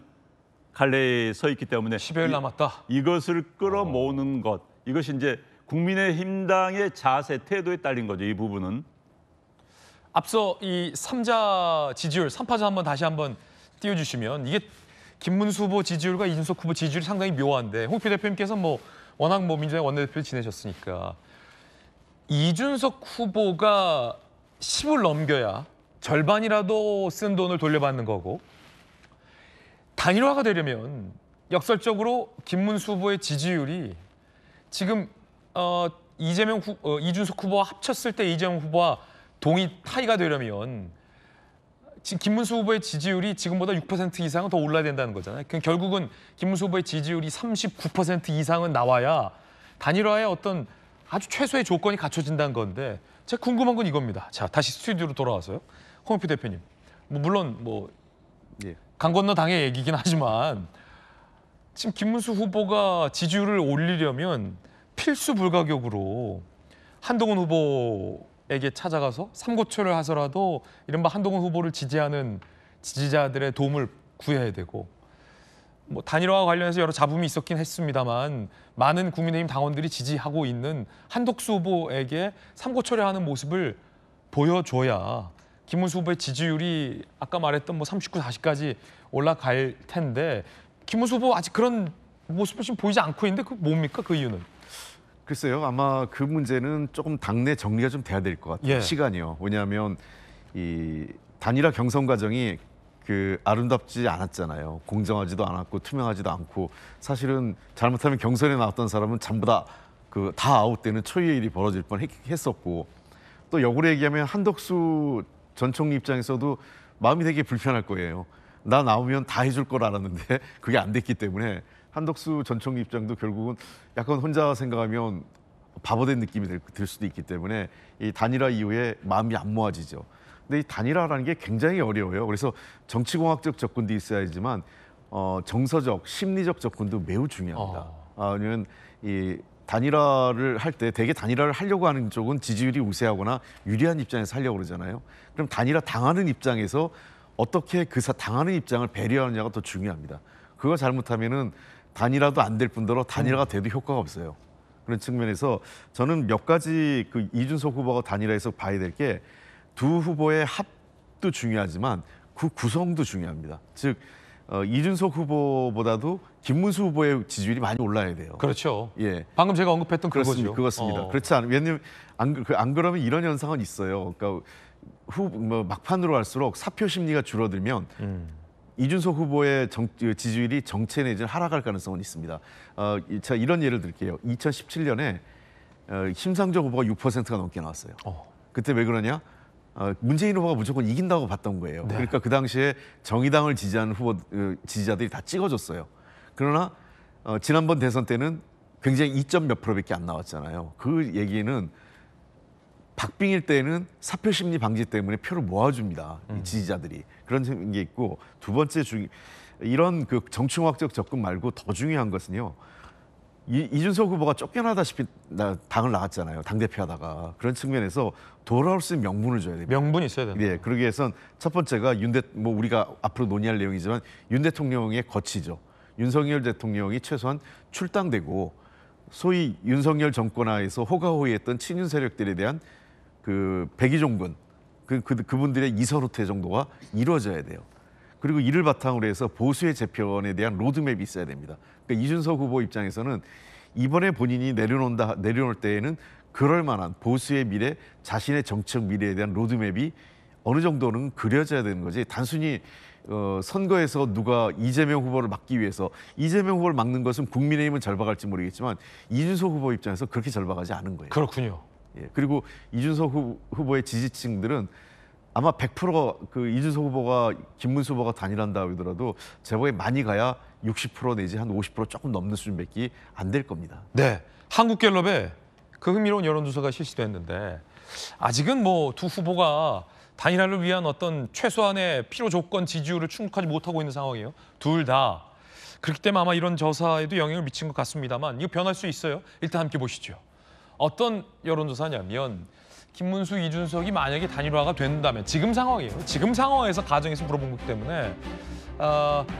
갈래에 서 있기 때문에 10여일 남았다. 이것을 끌어모으는 것 이것이 이제 국민의힘당의 자세, 태도에 딸린 거죠. 이 부분은. 앞서 이 3자 지지율, 3파전 한번 다시 한번 띄워주시면 이게 김문수 후보 지지율과 이준석 후보 지지율이 상당히 묘한데 홍표 대표님께서 뭐 워낙 뭐 민주당 원내대표 지내셨으니까 이준석 후보가 10을 넘겨야 절반이라도 쓴 돈을 돌려받는 거고 단일화가 되려면 역설적으로 김문수 후보의 지지율이 지금 이준석 후보와 합쳤을 때 이재명 후보와 동의 타이가 되려면 지금 김문수 후보의 지지율이 지금보다 6% 이상은 더 올라야 된다는 거잖아요. 그럼 결국은 김문수 후보의 지지율이 39% 이상은 나와야 단일화의 어떤 아주 최소의 조건이 갖춰진다는 건데 제가 궁금한 건 이겁니다. 자, 다시 스튜디오로 돌아와서요. 홍영표 대표님, 물론 예. 강 건너 당의 얘기긴 하지만 지금 김문수 후보가 지지율을 올리려면 필수 불가격으로 한동훈 후보에게 찾아가서 삼고초를 하서라도 이른바 한동훈 후보를 지지하는 지지자들의 도움을 구해야 되고 단일화와 관련해서 여러 잡음이 있었긴 했습니다만 많은 국민의힘 당원들이 지지하고 있는 한덕수 후보에게 삼고초려하는 모습을 보여줘야 김문수 후보의 지지율이 아까 말했던 39, 40까지 올라갈 텐데 김문수 후보 아직 그런 모습을 지금 보이지 않고 있는데 그 뭡니까 그 이유는? 글쎄요, 아마 그 문제는 조금 당내 정리가 좀 돼야 될 것 같아요. 예. 시간이요. 왜냐하면 이 단일화 경선 과정이 아름답지 않았잖아요. 공정하지도 않았고 투명하지도 않고 사실은 잘못하면 경선에 나왔던 사람은 전부 다 아웃되는 초유의 일이 벌어질 뻔했었고 또 역으로 얘기하면 한덕수 전 총리 입장에서도 마음이 되게 불편할 거예요. 나 나오면 다 해줄 걸 알았는데 그게 안 됐기 때문에 한덕수 전 총리 입장도 결국은 약간 혼자 생각하면 바보된 느낌이 들 수도 있기 때문에 이 단일화 이후에 마음이 안 모아지죠. 근데 이 단일화라는 게 굉장히 어려워요. 그래서 정치공학적 접근도 있어야지만 정서적, 심리적 접근도 매우 중요합니다. 왜냐하면 이 단일화를 할 때 되게 단일화를 하려고 하는 쪽은 지지율이 우세하거나 유리한 입장에서 하려고 그러잖아요. 그럼 단일화 당하는 입장에서 어떻게 당하는 입장을 배려하느냐가 더 중요합니다. 그거 잘못하면은 단일화도 안 될 뿐더러 단일화가 돼도 효과가 없어요. 그런 측면에서 저는 몇 가지 이준석 후보가 단일화에서 봐야 될 게 두 후보의 합도 중요하지만 그 구성도 중요합니다. 즉 이준석 후보보다도 김문수 후보의 지지율이 많이 올라야 돼요. 그렇죠. 예. 방금 제가 언급했던 그거죠. 그렇습니다. 그렇지 않으면 왜냐면 안 그러면 이런 현상은 있어요. 그러니까 막판으로 갈수록 사표 심리가 줄어들면 이준석 후보의 지지율이 정체 내지는 하락할 가능성은 있습니다. 자, 이런 예를 들게요. 2017년에 심상정 후보가 6%가 넘게 나왔어요. 그때 왜 그러냐? 문재인 후보가 무조건 이긴다고 봤던 거예요. 네. 그러니까 그 당시에 정의당을 지지하는 지지자들이 다 찍어줬어요. 그러나 지난번 대선 때는 굉장히 2점 몇 프로밖에 안 나왔잖아요. 그 얘기는 박빙일 때는 사표 심리 방지 때문에 표를 모아줍니다. 이 지지자들이. 그런 게 있고 두 번째 이런 정치공학적 접근 말고 더 중요한 것은요. 이준석 후보가 쫓겨나다시피 당을 나갔잖아요. 당대표 하다가. 그런 측면에서 돌아올 수 있는 명분을 줘야 됩니다. 명분이 있어야 된다. 네, 그러기 위해선 첫 번째가 우리가 앞으로 논의할 내용이지만 윤 대통령의 거치죠. 윤석열 대통령이 최소한 출당되고 소위 윤석열 정권 하에서 호가호위했던 친윤 세력들에 대한 백의종군 그분들의 이설 후퇴 정도가 이루어져야 돼요. 그리고 이를 바탕으로 해서 보수의 재편에 대한 로드맵이 있어야 됩니다. 그러니까 이준석 후보 입장에서는 이번에 본인이 내려놓을 때에는 그럴 만한 보수의 미래, 자신의 정책 미래에 대한 로드맵이 어느 정도는 그려져야 되는 거지. 단순히 선거에서 누가 이재명 후보를 막기 위해서 이재명 후보를 막는 것은 국민의힘은 절박할지 모르겠지만 이준석 후보 입장에서 그렇게 절박하지 않은 거예요. 그렇군요. 예, 그리고 이준석 후보의 지지층들은 아마 100% 이준석 후보가 김문수 후보가 단일한다 하더라도 제보에 많이 가야 60% 내지 한 50% 조금 넘는 수준밖에 안 될 겁니다. 네, 한국갤럽에 그 흥미로운 여론조사가 실시됐는데 아직은 두 후보가 단일화를 위한 어떤 최소한의 필요 조건 지지율을 충족하지 못하고 있는 상황이에요. 둘 다. 그렇기 때문에 아마 이런 조사에도 영향을 미친 것 같습니다만 이거 변할 수 있어요. 일단 함께 보시죠. 어떤 여론조사냐면 김문수, 이준석이 만약에 단일화가 된다면 지금 상황이에요. 지금 상황에서 가정에서 물어본 거기 때문에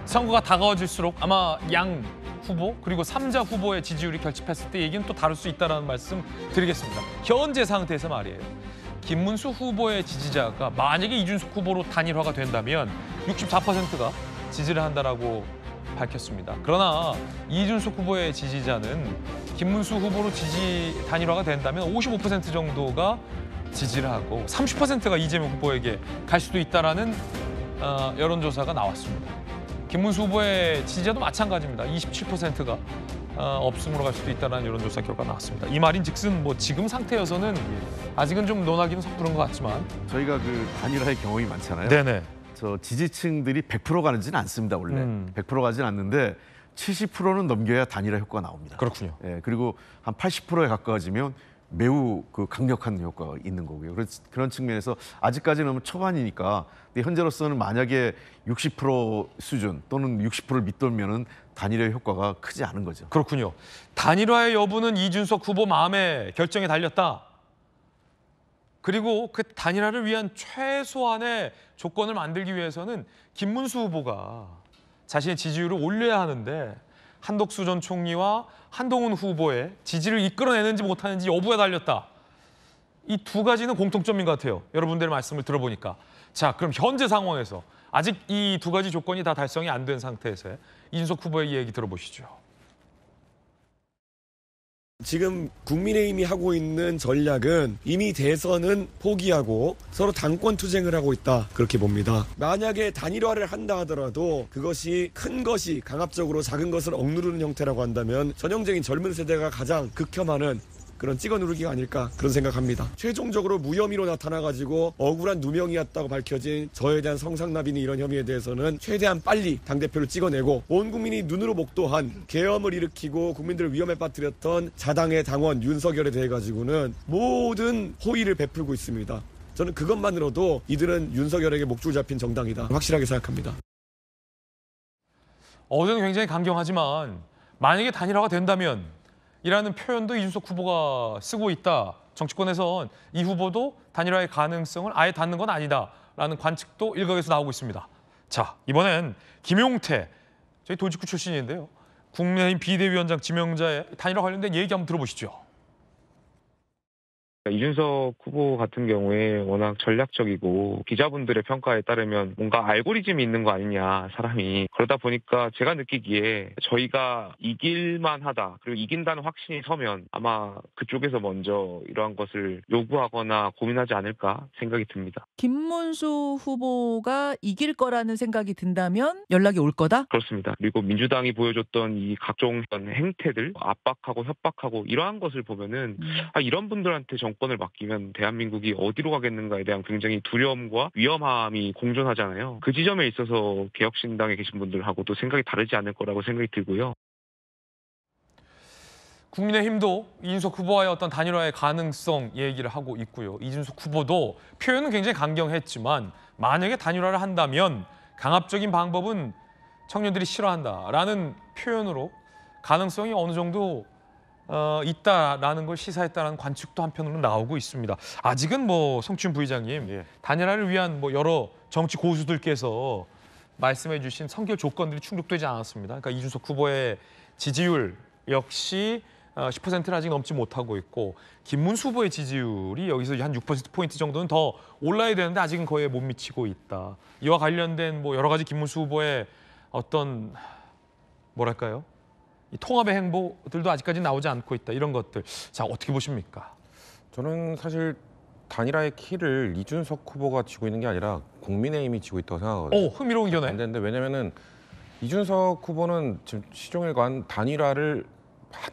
선거가 다가워질수록 아마 양 후보 그리고 3자 후보의 지지율이 결집했을 때 얘기는 또 다를 수 있다는 말씀 드리겠습니다. 현재 상태에서 말이에요. 김문수 후보의 지지자가 만약에 이준석 후보로 단일화가 된다면 64%가 지지를 한다라고 밝혔습니다. 그러나 이준석 후보의 지지자는 김문수 후보로 단일화가 된다면 55% 정도가 지지를 하고 30%가 이재명 후보에게 갈 수도 있다라는 여론조사가 나왔습니다. 김문수 후보의 지지자도 마찬가지입니다. 27%가 없음으로 갈 수도 있다는 여론조사 결과 나왔습니다. 이 말인즉슨 뭐 지금 상태여서는 아직은 좀 논하기는 섣부른 것 같지만. 저희가 그 단일화의 경험이 많잖아요. 네네. 저 지지층들이 100% 가지는 않습니다, 원래. 100% 가지는 않는데 70%는 넘겨야 단일화 효과가 나옵니다. 그렇군요. 예, 그리고 한 80%에 가까워지면 매우 그 강력한 효과가 있는 거고요. 그런 측면에서 아직까지는 너무 초반이니까, 근데 현재로서는 만약에 60% 수준 또는 60%를 밑돌면은 단일화 효과가 크지 않은 거죠. 그렇군요. 단일화의 여부는 이준석 후보 마음의 결정에 달렸다. 그리고 그 단일화를 위한 최소한의 조건을 만들기 위해서는 김문수 후보가 자신의 지지율을 올려야 하는데 한덕수 전 총리와 한동훈 후보의 지지를 이끌어내는지 못하는지 여부에 달렸다. 이 두 가지는 공통점인 것 같아요. 여러분들의 말씀을 들어보니까. 자, 그럼 현재 상황에서 아직 이 두 가지 조건이 다 달성이 안 된 상태에서 이준석 후보의 얘기 들어보시죠. 지금 국민의힘이 하고 있는 전략은 이미 대선은 포기하고 서로 당권 투쟁을 하고 있다, 그렇게 봅니다. 만약에 단일화를 한다 하더라도 그것이 큰 것이 강압적으로 작은 것을 억누르는 형태라고 한다면 전형적인 젊은 세대가 가장 극혐하는 그런 찍어 누르기가 아닐까, 그런 생각합니다. 최종적으로 무혐의로 나타나가지고 억울한 누명이었다고 밝혀진 저에 대한 성상납이니 이런 혐의에 대해서는 최대한 빨리 당대표를 찍어내고 온 국민이 눈으로 목도한 계엄을 일으키고 국민들을 위험에 빠뜨렸던 자당의 당원 윤석열에 대해 가지고는 모든 호의를 베풀고 있습니다. 저는 그것만으로도 이들은 윤석열에게 목줄 잡힌 정당이다, 확실하게 생각합니다. 어제는 굉장히 강경하지만 만약에 단일화가 된다면 이라는 표현도 이준석 후보가 쓰고 있다. 정치권에선 이 후보도 단일화의 가능성을 아예 닫는 건 아니다라는 관측도 일각에서 나오고 있습니다. 자, 이번엔 김용태, 저희 돌직구 출신인데요. 국민의힘 비대위원장 지명자의 단일화 관련된 얘기 한번 들어보시죠. 이준석 후보 같은 경우에 워낙 전략적이고 기자분들의 평가에 따르면 뭔가 알고리즘이 있는 거 아니냐, 사람이. 그러다 보니까 제가 느끼기에 저희가 이길만 하다, 그리고 이긴다는 확신이 서면 아마 그쪽에서 먼저 이러한 것을 요구하거나 고민하지 않을까 생각이 듭니다. 김문수 후보가 이길 거라는 생각이 든다면 연락이 올 거다? 그렇습니다. 그리고 민주당이 보여줬던 이 각종 행태들, 압박하고 협박하고 이러한 것을 보면은 이런 분들한테 정권을 맡기면 대한민국이 어디로 가겠는가에 대한 굉장히 두려움과 위험함이 공존하잖아요. 그 지점에 있어서 개혁신당에 계신 분들하고도 생각이 다르지 않을 거라고 생각이 들고요. 국민의힘도 이준석 후보와의 어떤 단일화의 가능성 얘기를 하고 있고요. 이준석 후보도 표현은 굉장히 강경했지만 만약에 단일화를 한다면 강압적인 방법은 청년들이 싫어한다라는 표현으로 가능성이 어느 정도 있다라는 걸 시사했다라는 관측도 한편으로 나오고 있습니다. 아직은 뭐 성춘 부의장님, 단일화를 위한 뭐 여러 정치 고수들께서 말씀해 주신 선결 조건들이 충족되지 않았습니다. 그러니까 이준석 후보의 지지율 역시 10%를 아직 넘지 못하고 있고 김문수 후보의 지지율이 여기서 한 6%포인트 정도는 더 올라야 되는데 아직은 거의 못 미치고 있다. 이와 관련된 뭐 여러 가지 김문수 후보의 어떤 뭐랄까요? 이 통합의 행보들도 아직까지 나오지 않고 있다. 이런 것들. 자, 어떻게 보십니까? 저는 사실 단일화의 키를 이준석 후보가 쥐고 있는 게 아니라 국민의힘이 쥐고 있다고 생각하거든요. 흥미로운 견해. 안 되는데, 왜냐면은 이준석 후보는 지금 시종일관 단일화를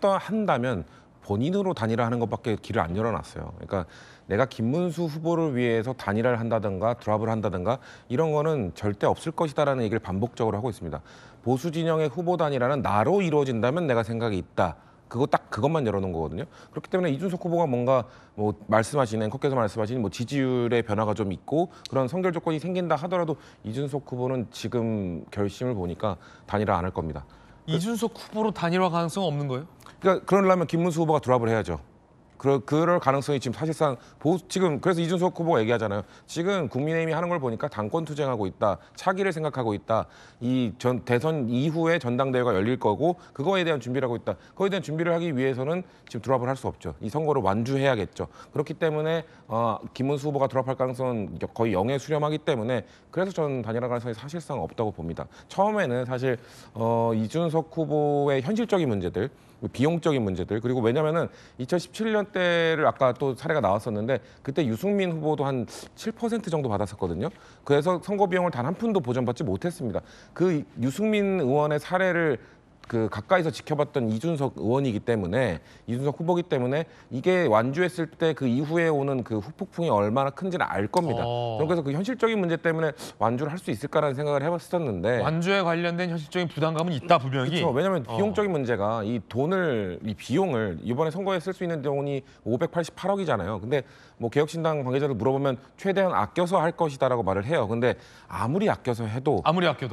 한다면 본인으로 단일화하는 것밖에 길을 안 열어놨어요. 그러니까 내가 김문수 후보를 위해서 단일화를 한다든가 드랍을 한다든가 이런 거는 절대 없을 것이다라는 얘기를 반복적으로 하고 있습니다. 보수 진영의 후보 단일화는 나로 이루어진다면 내가 생각이 있다. 그것만 열어놓은 거거든요. 그렇기 때문에 이준석 후보가 뭔가 뭐 말씀하신 앵커께서 말씀하신 뭐 지지율의 변화가 좀 있고 그런 선결 조건이 생긴다 하더라도 이준석 후보는 지금 결심을 보니까 단일화 안 할 겁니다. 이준석 후보로 단일화 가능성은 없는 거예요? 그러니까 그러려면 김문수 후보가 드랍을 해야죠. 그럴 가능성이 지금 사실상 지금 그래서 이준석 후보가 얘기하잖아요. 지금 국민의힘이 하는 걸 보니까 당권 투쟁하고 있다, 차기를 생각하고 있다. 이 대선 이후에 전당대회가 열릴 거고 그거에 대한 준비를 하고 있다. 그거에 대한 준비를 하기 위해서는 지금 드랍을 할 수 없죠. 이 선거를 완주해야겠죠. 그렇기 때문에 김문수 후보가 드랍할 가능성은 거의 0에 수렴하기 때문에 그래서 저는 단일화 가능성이 사실상 없다고 봅니다. 처음에는 사실 이준석 후보의 현실적인 문제들, 비용적인 문제들, 그리고 왜냐면은 2017년 때를 아까 또 사례가 나왔었는데 그때 유승민 후보도 한 7% 정도 받았었거든요. 그래서 선거 비용을 단 한 푼도 보전받지 못했습니다. 그 유승민 의원의 사례를 그 가까이서 지켜봤던 이준석 의원이기 때문에 이준석 후보기 때문에 이게 완주했을 때 그 이후에 오는 그 후폭풍이 얼마나 큰지는 알 겁니다. 저는 그래서 그 현실적인 문제 때문에 완주를 할 수 있을까라는 생각을 해봤었는데 완주에 관련된 현실적인 부담감은 있다 분명히. 그렇죠. 왜냐하면 비용적인 문제가 이 비용을 이번에 선거에 쓸 수 있는 돈이 588억이잖아요. 근데 뭐 개혁신당 관계자들 물어보면 최대한 아껴서 할 것이다라고 말을 해요. 근데 아무리 아껴도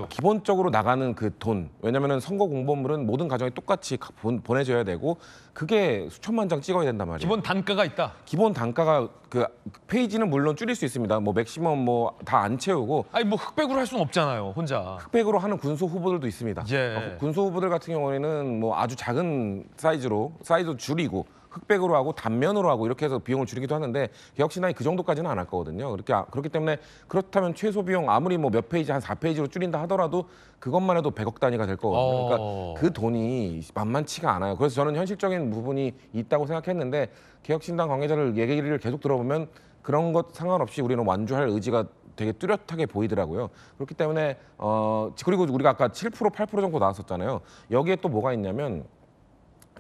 기본적으로 나가는 그 돈, 왜냐면은 선거 공보물은 모든 가정에 똑같이 보내줘야 되고 그게 수천만 장 찍어야 된단 말이에요. 기본 단가가 있다. 기본 단가가 그 페이지는 물론 줄일 수 있습니다. 뭐 맥시멈 뭐 다 안 채우고. 아니 뭐 흑백으로 할 수는 없잖아요, 혼자. 흑백으로 하는 군소 후보들도 있습니다. 예. 군소 후보들 같은 경우에는 뭐 아주 작은 사이즈 줄이고 흑백으로 하고 단면으로 하고 이렇게 해서 비용을 줄이기도 하는데 개혁신당이 그 정도까지는 안 할 거거든요. 그렇기 때문에 그렇다면 최소 비용 아무리 뭐 몇 페이지 한 4페이지로 줄인다 하더라도 그것만 해도 100억 단위가 될 거거든요. 그러니까 그 돈이 만만치가 않아요. 그래서 저는 현실적인 부분이 있다고 생각했는데 개혁신당 관계자들 얘기를 계속 들어보면 그런 것 상관없이 우리는 완주할 의지가 되게 뚜렷하게 보이더라고요. 그렇기 때문에 그리고 우리가 아까 7% 8% 정도 나왔었잖아요. 여기에 또 뭐가 있냐면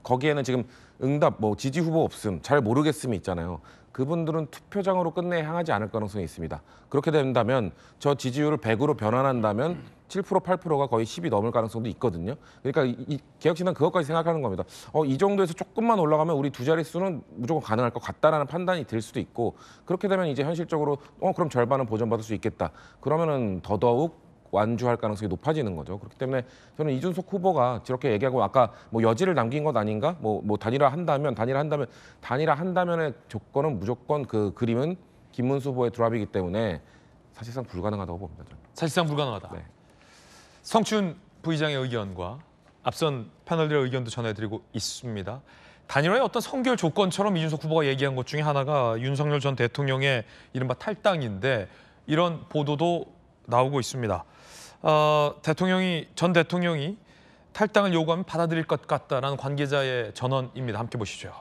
거기에는 지금 응답, 뭐 지지 후보 없음, 잘 모르겠음이 있잖아요. 그분들은 투표장으로 끝내 향하지 않을 가능성이 있습니다. 그렇게 된다면 저 지지율을 100으로 변환한다면 7% 8%가 거의 10이 넘을 가능성도 있거든요. 그러니까 이 개혁신당 그것까지 생각하는 겁니다. 이 정도에서 조금만 올라가면 우리 두 자릿수는 무조건 가능할 것 같다라는 판단이 들 수도 있고 그렇게 되면 이제 현실적으로 그럼 절반은 보전받을 수 있겠다. 그러면은 더더욱 완주할 가능성이 높아지는 거죠. 그렇기 때문에 저는 이준석 후보가 저렇게 얘기하고 아까 뭐 여지를 남긴 것 아닌가? 뭐 단일화한다면의 조건은 무조건 그 그림은 김문수 후보의 드랍이기 때문에 사실상 불가능하다고 봅니다. 저는. 사실상 불가능하다. 네. 성춘 부의장의 의견과 앞선 패널들의 의견도 전해드리고 있습니다. 단일화의 어떤 선결 조건처럼 이준석 후보가 얘기한 것 중에 하나가 윤석열 전 대통령의 이른바 탈당인데 이런 보도도 나오고 있습니다. 전 대통령이 탈당을 요구하면 받아들일 것 같다라는 관계자의 전언입니다. 함께 보시죠.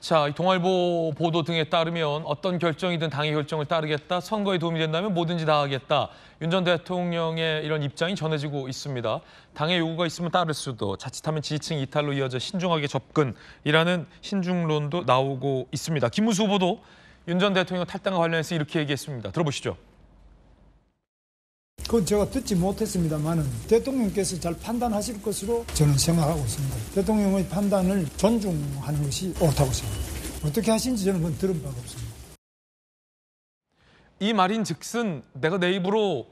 자, 이 동아일보 보도 등에 따르면 어떤 결정이든 당의 결정을 따르겠다. 선거에 도움이 된다면 뭐든지 다 하겠다. 윤 전 대통령의 이런 입장이 전해지고 있습니다. 당의 요구가 있으면 따를 수도, 자칫하면 지지층 이탈로 이어져 신중하게 접근이라는 신중론도 나오고 있습니다. 김문수 후보도 윤 전 대통령 탈당과 관련해서 이렇게 얘기했습니다. 들어보시죠. 그건 제가 듣지 못했습니다만은 대통령께서 잘 판단하실 것으로 저는 생각하고 있습니다. 대통령의 판단을 존중하는 것이 옳다고 생각합니다. 어떻게 하신지 저는 그건 들은 바가 없습니다. 이 말인즉슨 내가 내 입으로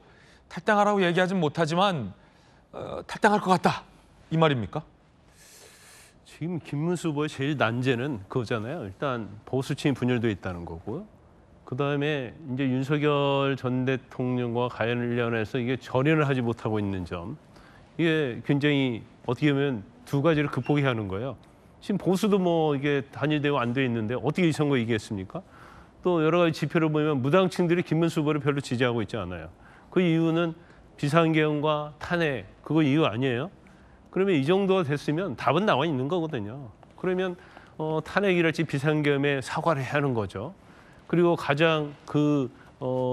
탈당하라고 얘기하진 못하지만 탈당할 것 같다. 이 말입니까? 지금 김문수 후보의 제일 난제는 그거잖아요. 일단 보수층이 분열되어 있다는 거고요. 그다음에 이제 윤석열 전 대통령과 관련해서 이게 절연을 하지 못하고 있는 점, 이게 굉장히 어떻게 보면 두 가지를 극복해야 하는 거예요. 지금 보수도 뭐 이게 단일되고 안 돼 있는데 어떻게 이 선거 이기겠습니까? 또 여러 가지 지표를 보면 무당층들이 김문수 후보를 별로 지지하고 있지 않아요. 그 이유는 비상계엄과 탄핵, 그거 이유 아니에요? 그러면 이 정도가 됐으면 답은 나와 있는 거거든요. 그러면 탄핵이랄지 비상계엄에 사과를 해야 하는 거죠. 그리고 가장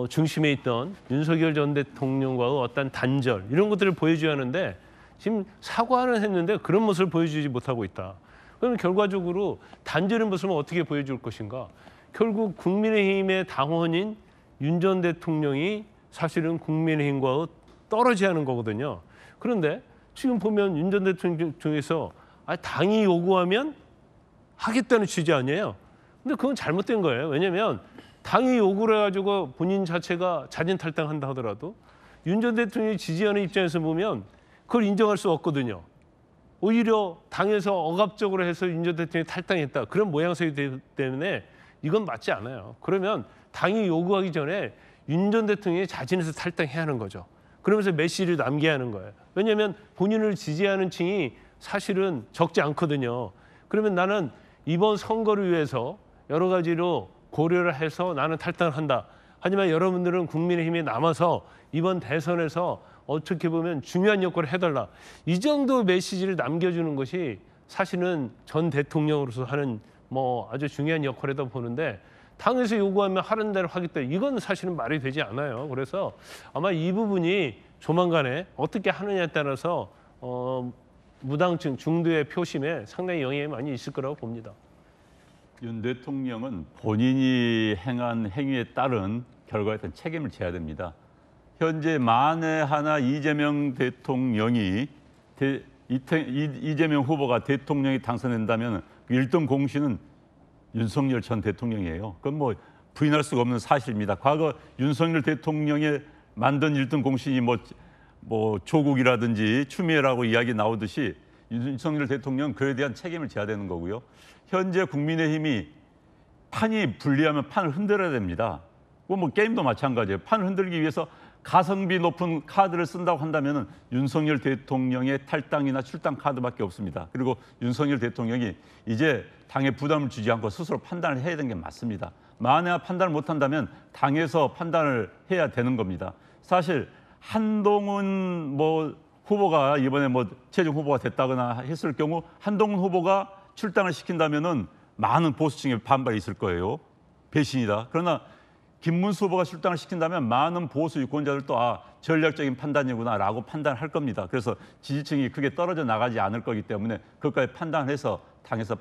중심에 있던 윤석열 전 대통령과의 어떤 단절 이런 것들을 보여줘야 하는데 지금 사과는 했는데 그런 모습을 보여주지 못하고 있다. 그러면 결과적으로 단절의 모습은 어떻게 보여줄 것인가? 결국 국민의힘의 당원인 윤 전 대통령이 사실은 국민의힘과 떨어져야 하는 거거든요. 그런데 지금 보면 윤 전 대통령 중에서 당이 요구하면 하겠다는 취지 아니에요. 근데 그건 잘못된 거예요. 왜냐하면 당이 요구를 해가지고 본인 자체가 자진 탈당한다 하더라도 윤 전 대통령이 지지하는 입장에서 보면 그걸 인정할 수 없거든요. 오히려 당에서 억압적으로 해서 윤 전 대통령이 탈당했다. 그런 모양새이기 때문에 이건 맞지 않아요. 그러면 당이 요구하기 전에 윤 전 대통령이 자진해서 탈당해야 하는 거죠. 그러면서 메시지를 남겨야 하는 거예요. 왜냐하면 본인을 지지하는 층이 사실은 적지 않거든요. 그러면 나는 이번 선거를 위해서 여러 가지로 고려를 해서 나는 탈당을 한다. 하지만 여러분들은 국민의힘에 남아서 이번 대선에서 어떻게 보면 중요한 역할을 해달라. 이 정도 메시지를 남겨주는 것이 사실은 전 대통령으로서 하는 뭐 아주 중요한 역할이다 보는데 당에서 요구하면 하는 대로 하겠다. 이건 사실은 말이 되지 않아요. 그래서 아마 이 부분이 조만간에 어떻게 하느냐에 따라서 무당층 중도의 표심에 상당히 영향이 많이 있을 거라고 봅니다. 윤 대통령은 본인이 행한 행위에 따른 결과에 따른 책임을 져야 됩니다. 현재 만에 하나 이재명 대통령이 이재명 후보가 대통령이 당선된다면 1등 공신은 윤석열 전 대통령이에요. 그건 뭐 부인할 수가 없는 사실입니다. 과거 윤석열 대통령이 만든 1등 공신이 뭐 조국이라든지 추미애라고 이야기 나오듯이 윤석열 대통령 그에 대한 책임을 져야 되는 거고요. 현재 국민의힘이 판이 불리하면 판을 흔들어야 됩니다. 뭐 게임도 마찬가지예요. 판을 흔들기 위해서 가성비 높은 카드를 쓴다고 한다면 윤석열 대통령의 탈당이나 출당 카드밖에 없습니다. 그리고 윤석열 대통령이 이제 당에 부담을 주지 않고 스스로 판단을 해야 되는 게 맞습니다. 만약 판단을 못한다면 당에서 판단을 해야 되는 겁니다. 사실 한동훈 후보가 이번에 최종 후보가 됐다거나 했을 경우 한동훈 후보가 출당을 시킨다면은 많은 보수층의 반발이 있을 거예요. 배신이다. 그러나 김문수 후보가 출당을 시킨다면 많은 보수 유권자들도 전략적인 판단이구나라고 판단할 겁니다. 그래서 지지층이 크게 떨어져 나가지 않을 거기 때문에 그것까지 판단해서 당에서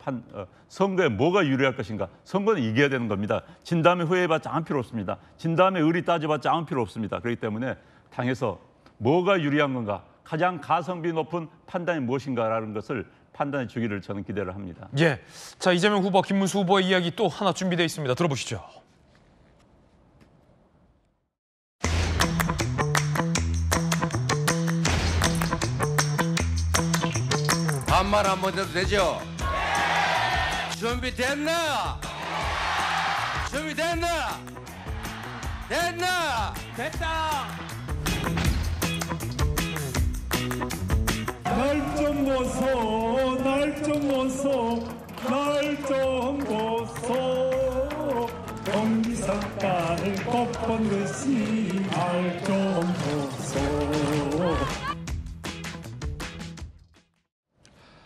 선거에 뭐가 유리할 것인가. 선거는 이겨야 되는 겁니다. 진 다음에 후회해봤자 아무 필요 없습니다. 진 다음에 의리 따져봤자 아무 필요 없습니다. 그렇기 때문에 당에서 뭐가 유리한 건가, 가장 가성비 높은 판단이 무엇인가라는 것을 판단해 주기를 저는 기대를 합니다. 예, 자 이재명 후보, 김문수 후보의 이야기 또 하나 준비되어 있습니다. 들어보시죠. 반말 한번 해도 되죠? 준비됐나? 준비됐나? 됐나? 됐다. 날 좀 보소, 날 좀 보소, 날 좀 보소. 경기사과를 꺾은 듯이 날 좀 보소.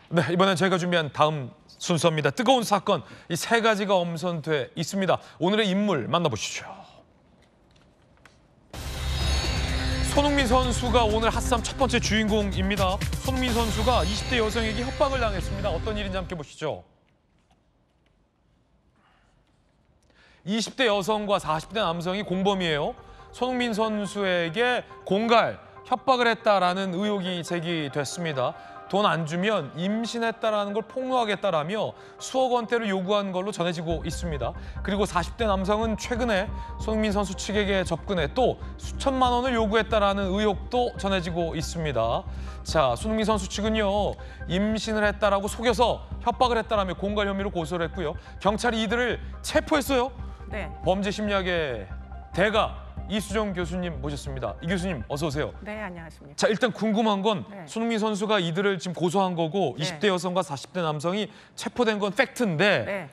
네, 이번엔 저희가 준비한 다음 순서입니다. 뜨거운 사건, 이 세 가지가 엄선돼 있습니다. 오늘의 인물 만나보시죠. 손흥민 선수가 오늘 핫쌈 첫 번째 주인공입니다. 손흥민 선수가 20대 여성에게 협박을 당했습니다. 어떤 일인지 함께 보시죠. 20대 여성과 40대 남성이 공범이에요. 손흥민 선수에게 공갈, 협박을 했다라는 의혹이 제기됐습니다. 돈 안 주면 임신했다라는 걸 폭로하겠다라며 수억 원대를 요구한 걸로 전해지고 있습니다. 그리고 40대 남성은 최근에 손흥민 선수 측에게 접근해 또 수천만 원을 요구했다라는 의혹도 전해지고 있습니다. 자, 손흥민 선수 측은요, 임신을 했다라고 속여서 협박을 했다라며 공갈 혐의로 고소를 했고요. 경찰이 이들을 체포했어요. 네. 범죄 심리학의 대가 이수정 교수님 모셨습니다. 이 교수님 어서 오세요. 네, 안녕하십니까. 자, 일단 궁금한 건 네. 손흥민 선수가 이들을 지금 고소한 거고 네. 20대 여성과 40대 남성이 체포된 건 팩트인데 네.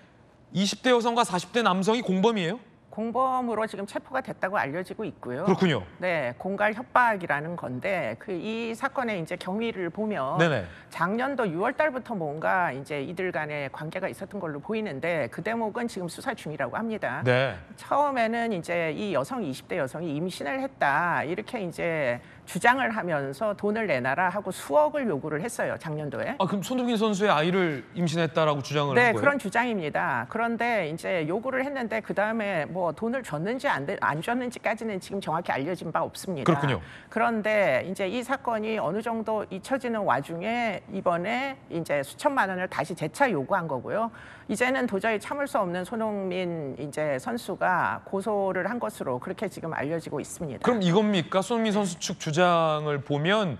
20대 여성과 40대 남성이 공범이에요? 공범으로 지금 체포가 됐다고 알려지고 있고요. 그렇군요. 네, 공갈 협박이라는 건데 이 사건의 이제 경위를 보면 네네. 작년도 6월 달부터 뭔가 이제 이들 간에 관계가 있었던 걸로 보이는데 그 대목은 지금 수사 중이라고 합니다. 네. 처음에는 이제 이 여성 20대 여성이 임신을 했다 이렇게 이제 주장을 하면서 돈을 내놔라 하고 수억을 요구를 했어요, 작년도에. 아, 그럼 손흥민 선수의 아이를 임신했다라고 주장을 네, 한 거예요? 그런 주장입니다. 그런데 이제 요구를 했는데 그 다음에 뭐 돈을 줬는지 안 줬는지까지는 지금 정확히 알려진 바 없습니다. 그렇군요. 그런데 이제 이 사건이 어느 정도 잊혀지는 와중에 이번에 이제 수천만 원을 다시 재차 요구한 거고요. 이제는 도저히 참을 수 없는 손흥민 이제 선수가 고소를 한 것으로 그렇게 지금 알려지고 있습니다. 그럼 이겁니까? 손흥민 선수 측 주장을 보면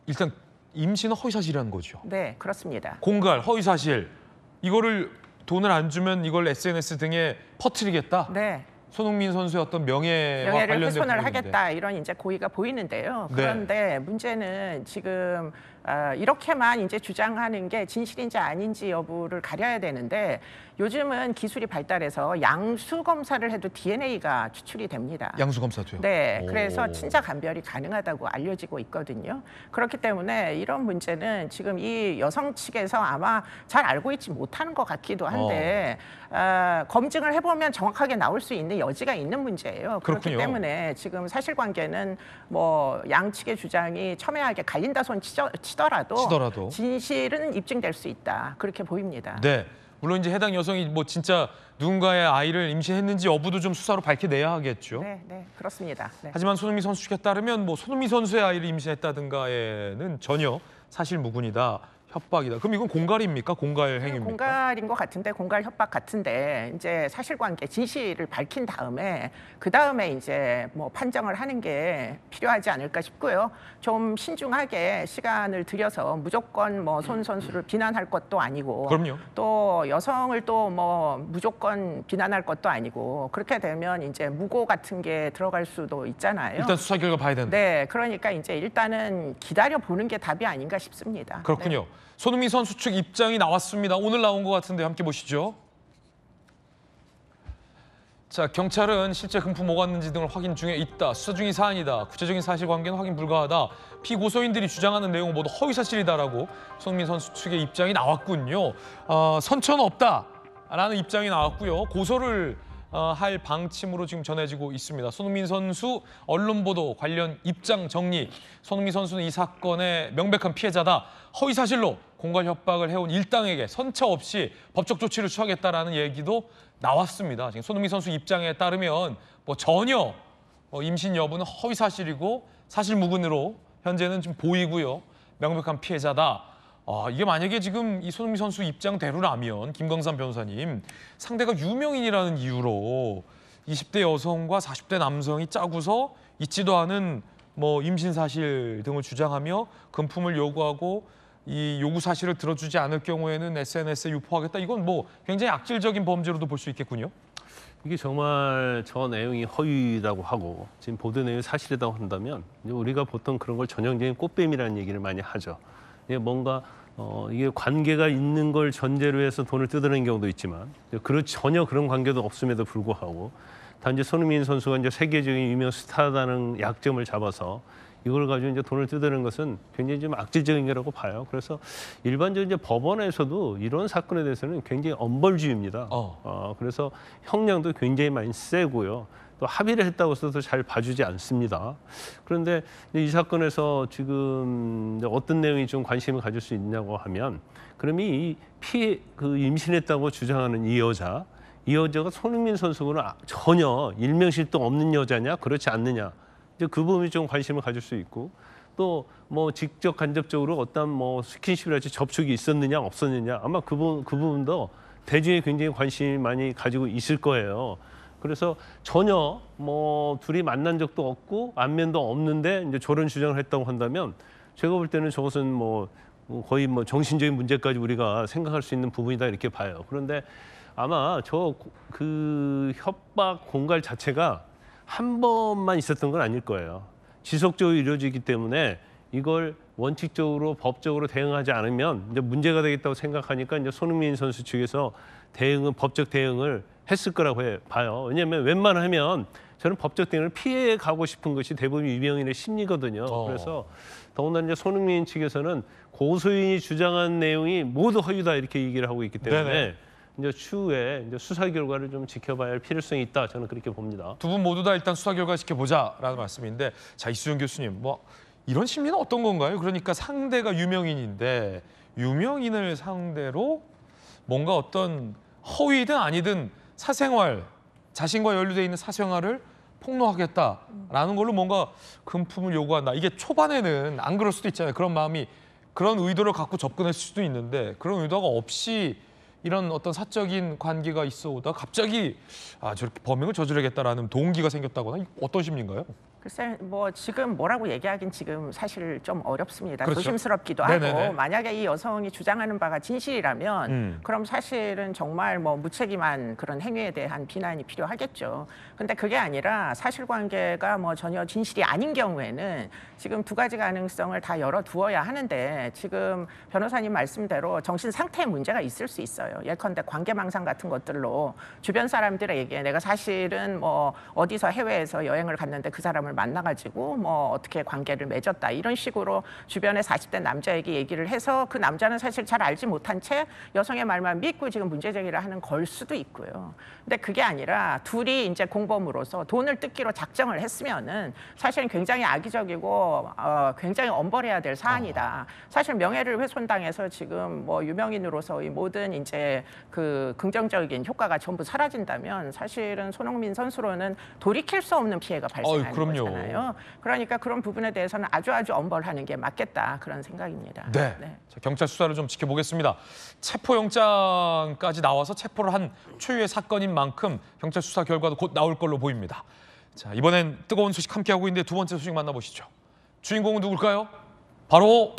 일단 임신은 허위사실이라는 거죠. 네, 그렇습니다. 공갈, 허위사실. 이거를 돈을 안 주면 이걸 SNS 등에 퍼뜨리겠다? 네. 손흥민 선수의 어떤 명예와 명예를 관련된 훼손을 부분인데. 하겠다 이런 이제 고의가 보이는데요. 네. 그런데 문제는 지금 이렇게만 이제 주장하는 게 진실인지 아닌지 여부를 가려야 되는데 요즘은 기술이 발달해서 양수 검사를 해도 DNA가 추출이 됩니다. 양수 검사도요? 네, 오. 그래서 친자 감별이 가능하다고 알려지고 있거든요. 그렇기 때문에 이런 문제는 지금 이 여성 측에서 아마 잘 알고 있지 못하는 것 같기도 한데 검증을 해보면 정확하게 나올 수 있는 여지가 있는 문제예요. 그렇기 그렇군요. 때문에 지금 사실관계는 뭐 양측의 주장이 첨예하게 갈린다 손 치더라도 진실은 입증될 수 있다. 그렇게 보입니다. 네. 물론 이제 해당 여성이 뭐 진짜 누군가의 아이를 임신했는지 여부도 좀 수사로 밝혀내야 하겠죠. 네, 그렇습니다. 네. 하지만 손흥민 선수 측에 따르면 뭐 손흥민 선수의 아이를 임신했다든가에는 전혀 사실 무근이다, 협박이다. 그럼 이건 공갈입니까? 공갈 행위입니까? 공갈인 것 같은데, 공갈 협박 같은데 이제 사실관계 진실을 밝힌 다음에 그 다음에 이제 뭐 판정을 하는 게 필요하지 않을까 싶고요. 좀 신중하게 시간을 들여서 무조건 뭐 손 선수를 비난할 것도 아니고, 그럼요. 또 여성을 또 뭐 무조건 비난할 것도 아니고, 그렇게 되면 이제 무고 같은 게 들어갈 수도 있잖아요. 일단 수사 결과 봐야 된다. 네, 그러니까 이제 일단은 기다려 보는 게 답이 아닌가 싶습니다. 그렇군요. 네. 손흥민 선수 측 입장이 나왔습니다. 오늘 나온 것 같은데 함께 보시죠. 자, 경찰은 실제 금품 오갔는지 등을 확인 중에 있다. 수사 중인 사안이다. 구체적인 사실관계는 확인 불가하다. 피고소인들이 주장하는 내용은 모두 허위사실이다라고 손흥민 선수 측의 입장이 나왔군요. 선처는 없다라는 입장이 나왔고요. 고소를 할 방침으로 지금 전해지고 있습니다. 손흥민 선수 언론 보도 관련 입장 정리. 손흥민 선수는 이 사건의 명백한 피해자다. 허위 사실로 공갈 협박을 해온 일당에게 선처 없이 법적 조치를 취하겠다라는 얘기도 나왔습니다. 지금 손흥민 선수 입장에 따르면 뭐 전혀 임신 여부는 허위 사실이고 사실 무근으로 현재는 좀 보이고요. 명백한 피해자다. 이게 만약에 지금 이 손흥민 선수 입장대로라면 김광삼 변호사님, 상대가 유명인이라는 이유로 20대 여성과 40대 남성이 짜고서 있지도 않은 뭐 임신 사실 등을 주장하며 금품을 요구하고 이 요구 사실을 들어주지 않을 경우에는 SNS에 유포하겠다. 이건 뭐 굉장히 악질적인 범죄로도 볼 수 있겠군요. 이게 정말 저 내용이 허위라고 하고 지금 보도 내용이 사실이라고 한다면 이제 우리가 보통 그런 걸 전형적인 꽃뱀이라는 얘기를 많이 하죠. 이게 뭔가 이게 관계가 있는 걸 전제로 해서 돈을 뜯어내는 경우도 있지만 전혀 그런 관계도 없음에도 불구하고 단지 손흥민 선수가 이제 세계적인 유명 스타다는 약점을 잡아서 이걸 가지고 이제 돈을 뜯어내는 것은 굉장히 좀 악질적인 거라고 봐요. 그래서 일반적으로 이제 법원에서도 이런 사건에 대해서는 굉장히 엄벌주의입니다. 그래서 형량도 굉장히 많이 세고요. 또 합의를 했다고 해서 잘 봐주지 않습니다. 그런데 이 사건에서 지금 어떤 내용이 좀 관심을 가질 수 있냐고 하면, 그러면 이 임신했다고 주장하는 이 여자가 손흥민 선수는 전혀 일명실도 없는 여자냐, 그렇지 않느냐. 이제 그 부분이 좀 관심을 가질 수 있고, 또 뭐 직접 간접적으로 어떤 뭐 스킨십이랄지 접촉이 있었느냐 없었느냐, 아마 그 부분도 대중이 굉장히 관심이 많이 가지고 있을 거예요. 그래서 전혀 뭐 둘이 만난 적도 없고 안면도 없는데 이제 저런 주장을 했다고 한다면 제가 볼 때는 저것은 뭐 거의 뭐 정신적인 문제까지 우리가 생각할 수 있는 부분이다 이렇게 봐요. 그런데 아마 그 협박 공갈 자체가 한 번만 있었던 건 아닐 거예요. 지속적으로 이루어지기 때문에 이걸 원칙적으로 법적으로 대응하지 않으면 이제 문제가 되겠다고 생각하니까 이제 손흥민 선수 측에서 법적 대응을 했을 거라고 봐요. 왜냐하면 웬만하면 저는 법적 대응을 피해 가고 싶은 것이 대부분 유명인의 심리거든요. 그래서 더군다나 이제 손흥민 측에서는 고소인이 주장한 내용이 모두 허위다 이렇게 얘기를 하고 있기 때문에 네네. 이제 추후에 이제 수사 결과를 좀 지켜봐야 할 필요성이 있다. 저는 그렇게 봅니다. 두 분 모두 다 일단 수사 결과 지켜보자라는 말씀인데, 자, 이수정 교수님, 뭐 이런 심리는 어떤 건가요? 그러니까 상대가 유명인인데 유명인을 상대로 뭔가 어떤 허위든 아니든 사생활, 자신과 연루돼 있는 사생활을 폭로하겠다라는 걸로 뭔가 금품을 요구한다. 이게 초반에는 안 그럴 수도 있잖아요. 그런 의도를 갖고 접근했을 수도 있는데 그런 의도가 없이 이런 어떤 사적인 관계가 있어 오다 갑자기 저렇게 범행을 저지르겠다라는 동기가 생겼다거나 어떤 심리인가요? 글쎄 뭐 지금 뭐라고 얘기하긴 지금 사실 좀 어렵습니다. 그렇죠. 조심스럽기도 네네네. 하고 만약에 이 여성이 주장하는 바가 진실이라면 그럼 사실은 정말 뭐 무책임한 그런 행위에 대한 비난이 필요하겠죠. 근데 그게 아니라 사실관계가 뭐 전혀 진실이 아닌 경우에는 지금 두 가지 가능성을 다 열어두어야 하는데 지금 변호사님 말씀대로 정신 상태에 문제가 있을 수 있어요. 예컨대 관계망상 같은 것들로 주변 사람들에게 내가 사실은 뭐 어디서 해외에서 여행을 갔는데 그 사람을 만나가지고 뭐 어떻게 관계를 맺었다 이런 식으로 주변의 40대 남자에게 얘기를 해서 그 남자는 사실 잘 알지 못한 채 여성의 말만 믿고 지금 문제 제기를 하는 걸 수도 있고요. 근데 그게 아니라 둘이 이제 공범으로서 돈을 뜯기로 작정을 했으면은 사실은 굉장히 악의적이고 굉장히 엄벌해야 될 사안이다. 사실 명예를 훼손당해서 지금 뭐 유명인으로서의 모든 이제 그 긍정적인 효과가 전부 사라진다면 사실은 손흥민 선수로는 돌이킬 수 없는 피해가 발생하는 거잖아요. 그러니까 그런 부분에 대해서는 아주 엄벌하는 게 맞겠다 그런 생각입니다. 네. 자, 경찰 수사를 좀 지켜보겠습니다. 체포영장까지 나와서 체포를 한 초유의 사건인 만큼 경찰 수사 결과도 곧 나올 걸로 보입니다. 자, 이번엔 뜨거운 소식 함께하고 있는데 두 번째 소식 만나보시죠. 주인공은 누굴까요? 바로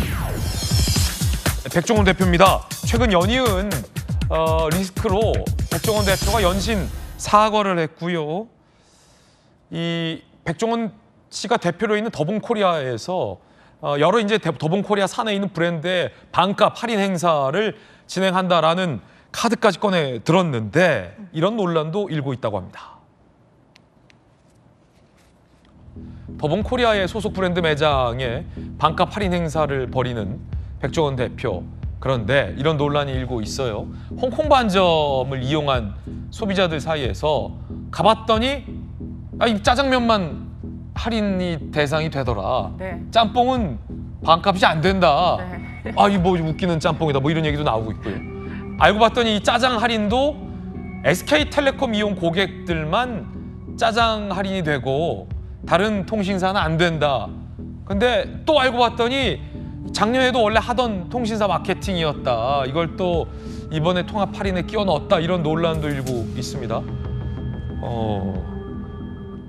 백종원 대표입니다. 최근 연이은 리스크로 백종원 대표가 연신 사과를 했고요. 이 백종원 씨가 대표로 있는 더본코리아에서 여러 이제 더본코리아 산에 있는 브랜드의 반값 할인 행사를 진행한다라는 카드까지 꺼내 들었는데 이런 논란도 일고 있다고 합니다. 더본코리아의 소속 브랜드 매장에 반값 할인 행사를 벌이는 백종원 대표. 그런데 이런 논란이 일고 있어요. 홍콩 반점을 이용한 소비자들 사이에서 가봤더니 이 짜장면만 할인이 대상이 되더라. 네. 짬뽕은 반값이 안 된다. 네. 이 뭐 웃기는 짬뽕이다. 뭐 이런 얘기도 나오고 있고요. 알고 봤더니 이 짜장 할인도 SK텔레콤 이용 고객들만 짜장 할인이 되고 다른 통신사는 안 된다. 근데 또 알고 봤더니 작년에도 원래 하던 통신사 마케팅이었다. 이걸 또 이번에 통합 할인에 끼워 넣었다. 이런 논란도 일고 있습니다.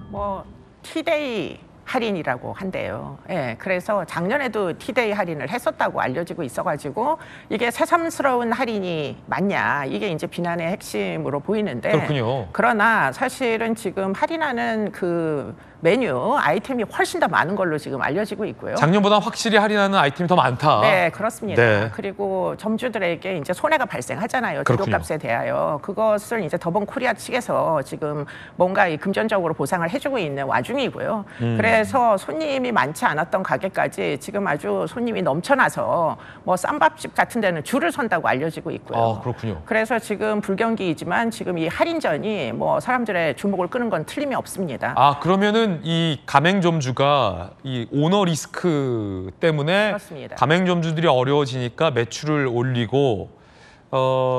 뭐 티데이 할인이라고 한대요. 예, 그래서 작년에도 티데이 할인을 했었다고 알려지고 있어가지고 이게 새삼스러운 할인이 맞냐 이게 이제 비난의 핵심으로 보이는데 그렇군요. 그러나 사실은 지금 할인하는 그 메뉴 아이템이 훨씬 더 많은 걸로 지금 알려지고 있고요. 작년보다 확실히 할인하는 아이템이 더 많다. 네, 그렇습니다. 네. 그리고 점주들에게 이제 손해가 발생하잖아요. 재료값에 대하여. 그것을 이제 더본코리아 측에서 지금 뭔가 이 금전적으로 보상을 해주고 있는 와중이고요. 그래서 손님이 많지 않았던 가게까지 지금 아주 손님이 넘쳐나서 뭐 쌈밥집 같은 데는 줄을 선다고 알려지고 있고요. 그렇군요. 그래서 지금 불경기이지만 지금 이 할인전이 뭐 사람들의 주목을 끄는 건 틀림이 없습니다. 그러면은 이 가맹점주가 이 오너 리스크 때문에 그렇습니다. 가맹점주들이 어려워지니까 매출을 올리고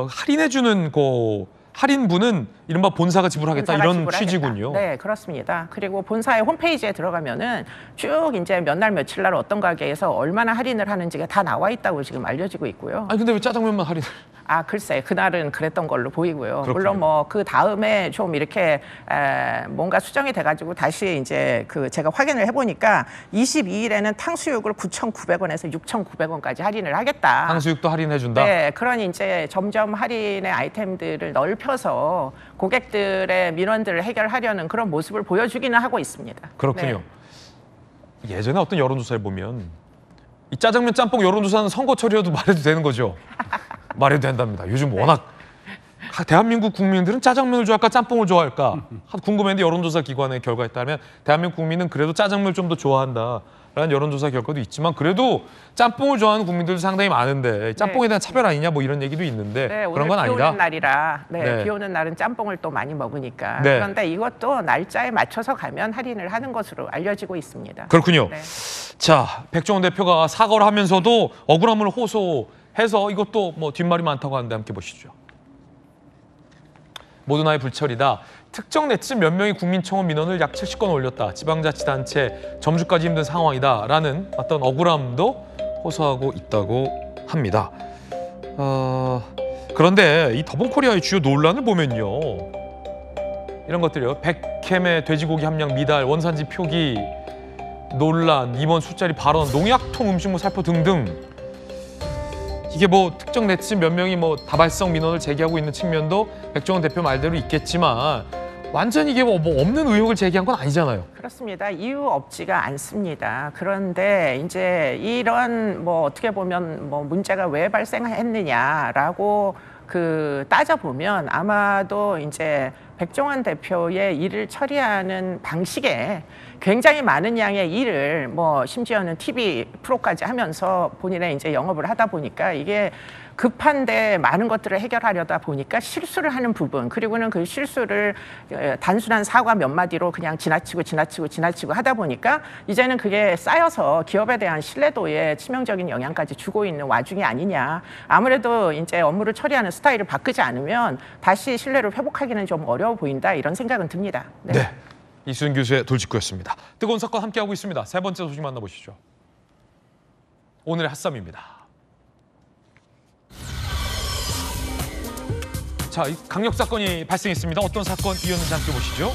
할인해주는 할인분은 이른바 본사가 지불하겠다 본사가 이런 지불하겠다. 취지군요. 네, 그렇습니다. 그리고 본사의 홈페이지에 들어가면은 쭉 이제 몇 날 며칠 날 어떤 가게에서 얼마나 할인을 하는지가 다 나와 있다고 지금 알려지고 있고요. 근데 왜 짜장면만 할인을? 글쎄 그날은 그랬던 걸로 보이고요. 그렇군요. 물론 뭐 그 다음에 좀 이렇게 뭔가 수정이 돼가지고 다시 이제 제가 확인을 해보니까 22일에는 탕수육을 9,900원에서 6,900원까지 할인을 하겠다. 탕수육도 할인해준다? 네, 그런 이제 점점 할인의 아이템들을 넓혀서 고객들의 민원들을 해결하려는 그런 모습을 보여주기는 하고 있습니다. 그렇군요. 네. 예전에 어떤 여론조사에 보면 이 짜장면 짬뽕 여론조사는 선거철이어도 말해도 되는 거죠. 말해도 된답니다. 요즘 워낙 대한민국 국민들은 짜장면을 좋아할까 짬뽕을 좋아할까 궁금했는데 여론조사 기관의 결과에 따르면 대한민국 국민은 그래도 짜장면을 좀 더 좋아한다라는 여론조사 결과도 있지만 그래도 짬뽕을 좋아하는 국민들도 상당히 많은데 짬뽕에 대한 차별 아니냐 뭐 이런 얘기도 있는데 그런 건 오늘 비 아니다. 오는 날이라 비 오는 날은 짬뽕을 또 많이 먹으니까 네. 그런데 이것도 날짜에 맞춰서 가면 할인을 하는 것으로 알려지고 있습니다. 그렇군요. 네. 자, 백종원 대표가 사과를 하면서도 억울함을 호소해서 이것도 뭐 뒷말이 많다고 하는데 함께 보시죠. 모두 나의 불철이다. 특정 네티즌 몇 명이 국민청원 민원을 약 70건 올렸다. 지방자치단체 점주까지 힘든 상황이다. 라는 어떤 억울함도 호소하고 있다고 합니다. 그런데 이 더본코리아의 주요 논란을 보면요. 이런 것들이요. 백캠의 돼지고기 함량 미달, 원산지 표기 논란, 이번 술자리 발언, 농약통 음식물 살포 등등 이게 뭐 특정 네티즌 몇 명이 뭐 다발성 민원을 제기하고 있는 측면도 백종원 대표 말대로 있겠지만 완전히 이게 뭐 없는 의혹을 제기한 건 아니잖아요. 그렇습니다. 이유 없지가 않습니다. 그런데 이제 이런 뭐 어떻게 보면 뭐 문제가 왜 발생했느냐라고 따져보면 아마도 이제 백종원 대표의 일을 처리하는 방식에 굉장히 많은 양의 일을 뭐 심지어는 TV 프로까지 하면서 본인의 이제 영업을 하다 보니까 이게 급한데 많은 것들을 해결하려다 보니까 실수를 하는 부분, 그리고는 그 실수를 단순한 사과 몇 마디로 그냥 지나치고 하다 보니까 이제는 그게 쌓여서 기업에 대한 신뢰도에 치명적인 영향까지 주고 있는 와중이 아니냐. 아무래도 이제 업무를 처리하는 스타일을 바꾸지 않으면 다시 신뢰를 회복하기는 좀 어려워 보인다, 이런 생각은 듭니다. 네. 네. 이수연 교수의 돌직구였습니다. 뜨거운 사건 함께하고 있습니다. 세 번째 소식 만나보시죠. 오늘의 핫쌈입니다. 자, 강력 사건이 발생했습니다. 어떤 사건이었는지 함께 보시죠.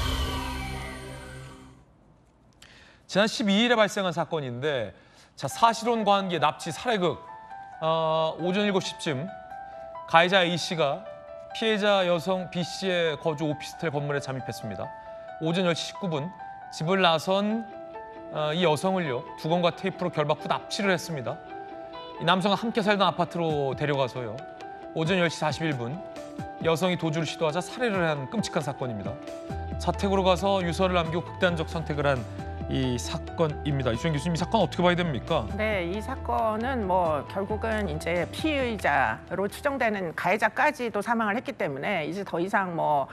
지난 12일에 발생한 사건인데, 자, 사실혼 관계 납치 살해극. 오전 7시쯤 가해자 A씨가 피해자 여성 B씨의 거주 오피스텔 건물에 잠입했습니다. 오전 10시 19분 집을 나선 이 여성을요, 두건과 테이프로 결박 후 납치를 했습니다. 이 남성은 함께 살던 아파트로 데려가서요, 오전 10시 41분 여성이 도주를 시도하자 살해를 한 끔찍한 사건입니다. 자택으로 가서 유서를 남기고 극단적 선택을 한 이 사건입니다. 이수연 교수님, 이 사건 어떻게 봐야 됩니까? 네, 이 사건은 뭐 결국은 이제 피의자로 추정되는 가해자까지도 사망을 했기 때문에 이제 더 이상 뭐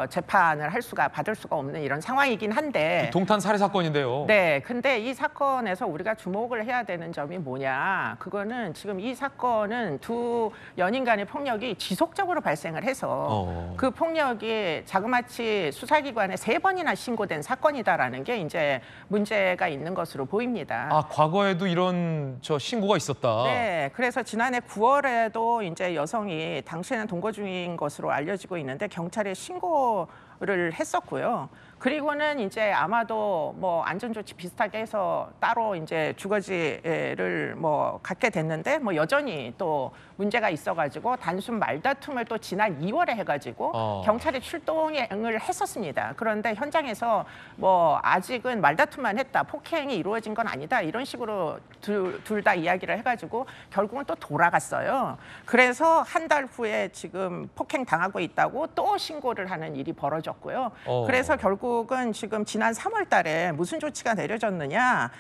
재판을 받을 수가 없는 이런 상황이긴 한데, 동탄 살해 사건인데요. 네, 근데 이 사건에서 우리가 주목을 해야 되는 점이 뭐냐? 그거는 지금 이 사건은 두 연인 간의 폭력이 지속적으로 발생을 해서 그 폭력이 자그마치 수사기관에 3번이나 신고된 사건이다라는 게 이제 문제가 있는 것으로 보입니다. 아, 과거에도 이런 신고가 있었다. 네, 그래서 지난해 9월에도 이제 여성이 당시에는 동거 중인 것으로 알려지고 있는데 경찰에 신고를 했었고요. 그리고는 이제 아마도 뭐 안전조치 비슷하게 해서 따로 이제 주거지를 뭐 갖게 됐는데 뭐 여전히 또 문제가 있어가지고 단순 말다툼을 또 지난 2월에 해가지고 경찰이 출동을 했었습니다. 그런데 현장에서 뭐 아직은 말다툼만 했다, 폭행이 이루어진 건 아니다, 이런 식으로 둘 다 이야기를 해가지고 결국은 또 돌아갔어요. 그래서 한 달 후에 지금 폭행 당하고 있다고 또 신고를 하는 일이 벌어졌고요. 그래서 결국은 지금 지난 3월 달에 무슨 조치가 내려졌느냐,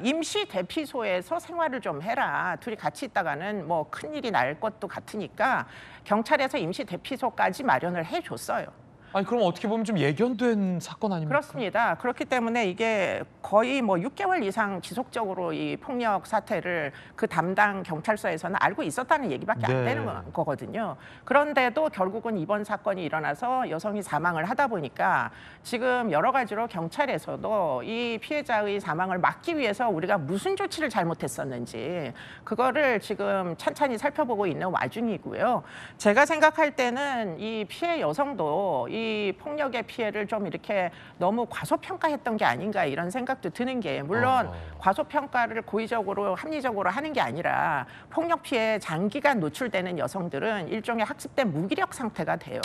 임시 대피소에서 생활을 좀 해라, 둘이 같이 있다가는 뭐 큰일이 날 것도 같으니까 경찰에서 임시 대피소까지 마련을 해줬어요. 아니, 그럼 어떻게 보면 좀 예견된 사건 아닙니까? 그렇습니다. 그렇기 때문에 이게 거의 뭐 6개월 이상 지속적으로 이 폭력 사태를 그 담당 경찰서에서는 알고 있었다는 얘기밖에 안 되는 거거든요. 그런데도 결국은 이번 사건이 일어나서 여성이 사망을 하다 보니까 지금 여러 가지로 경찰에서도 이 피해자의 사망을 막기 위해서 우리가 무슨 조치를 잘못했었는지 그거를 지금 찬찬히 살펴보고 있는 와중이고요. 제가 생각할 때는 이 피해 여성도 이 폭력의 피해를 좀 이렇게 너무 과소평가했던 게 아닌가, 이런 생각도 드는 게, 물론 과소평가를 고의적으로 합리적으로 하는 게 아니라 폭력 피해에 장기간 노출되는 여성들은 일종의 학습된 무기력 상태가 돼요.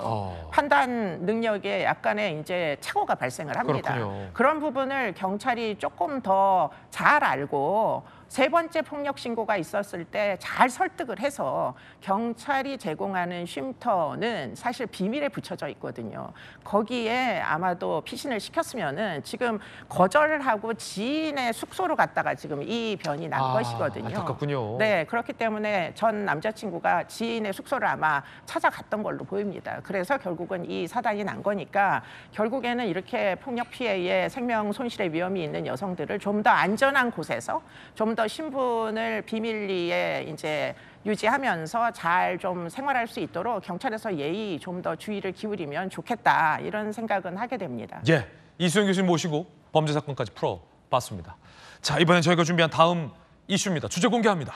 판단 능력에 약간의 이제 착오가 발생을 합니다. 그렇군요. 그런 부분을 경찰이 조금 더 잘 알고 3번째 폭력 신고가 있었을 때 잘 설득을 해서 경찰이 제공하는 쉼터는 사실 비밀에 붙여져 있거든요. 거기에 아마도 피신을 시켰으면은 지금 거절을 하고 지인의 숙소로 갔다가 지금 이 변이 난 것이거든요. 안타깝군요. 네, 그렇기 때문에 전 남자친구가 지인의 숙소를 아마 찾아갔던 걸로 보입니다. 그래서 결국은 이 사단이 난 거니까 결국에는 이렇게 폭력 피해에 생명 손실의 위험이 있는 여성들을 좀 더 안전한 곳에서 좀 더 신분을 비밀리에 이제 유지하면서 잘 좀 생활할 수 있도록 경찰에서 예의 좀 더 주의를 기울이면 좋겠다, 이런 생각은 하게 됩니다. 예, 이수연 교수님 모시고 범죄 사건까지 풀어봤습니다. 자, 이번엔 저희가 준비한 다음 이슈입니다. 주제 공개합니다.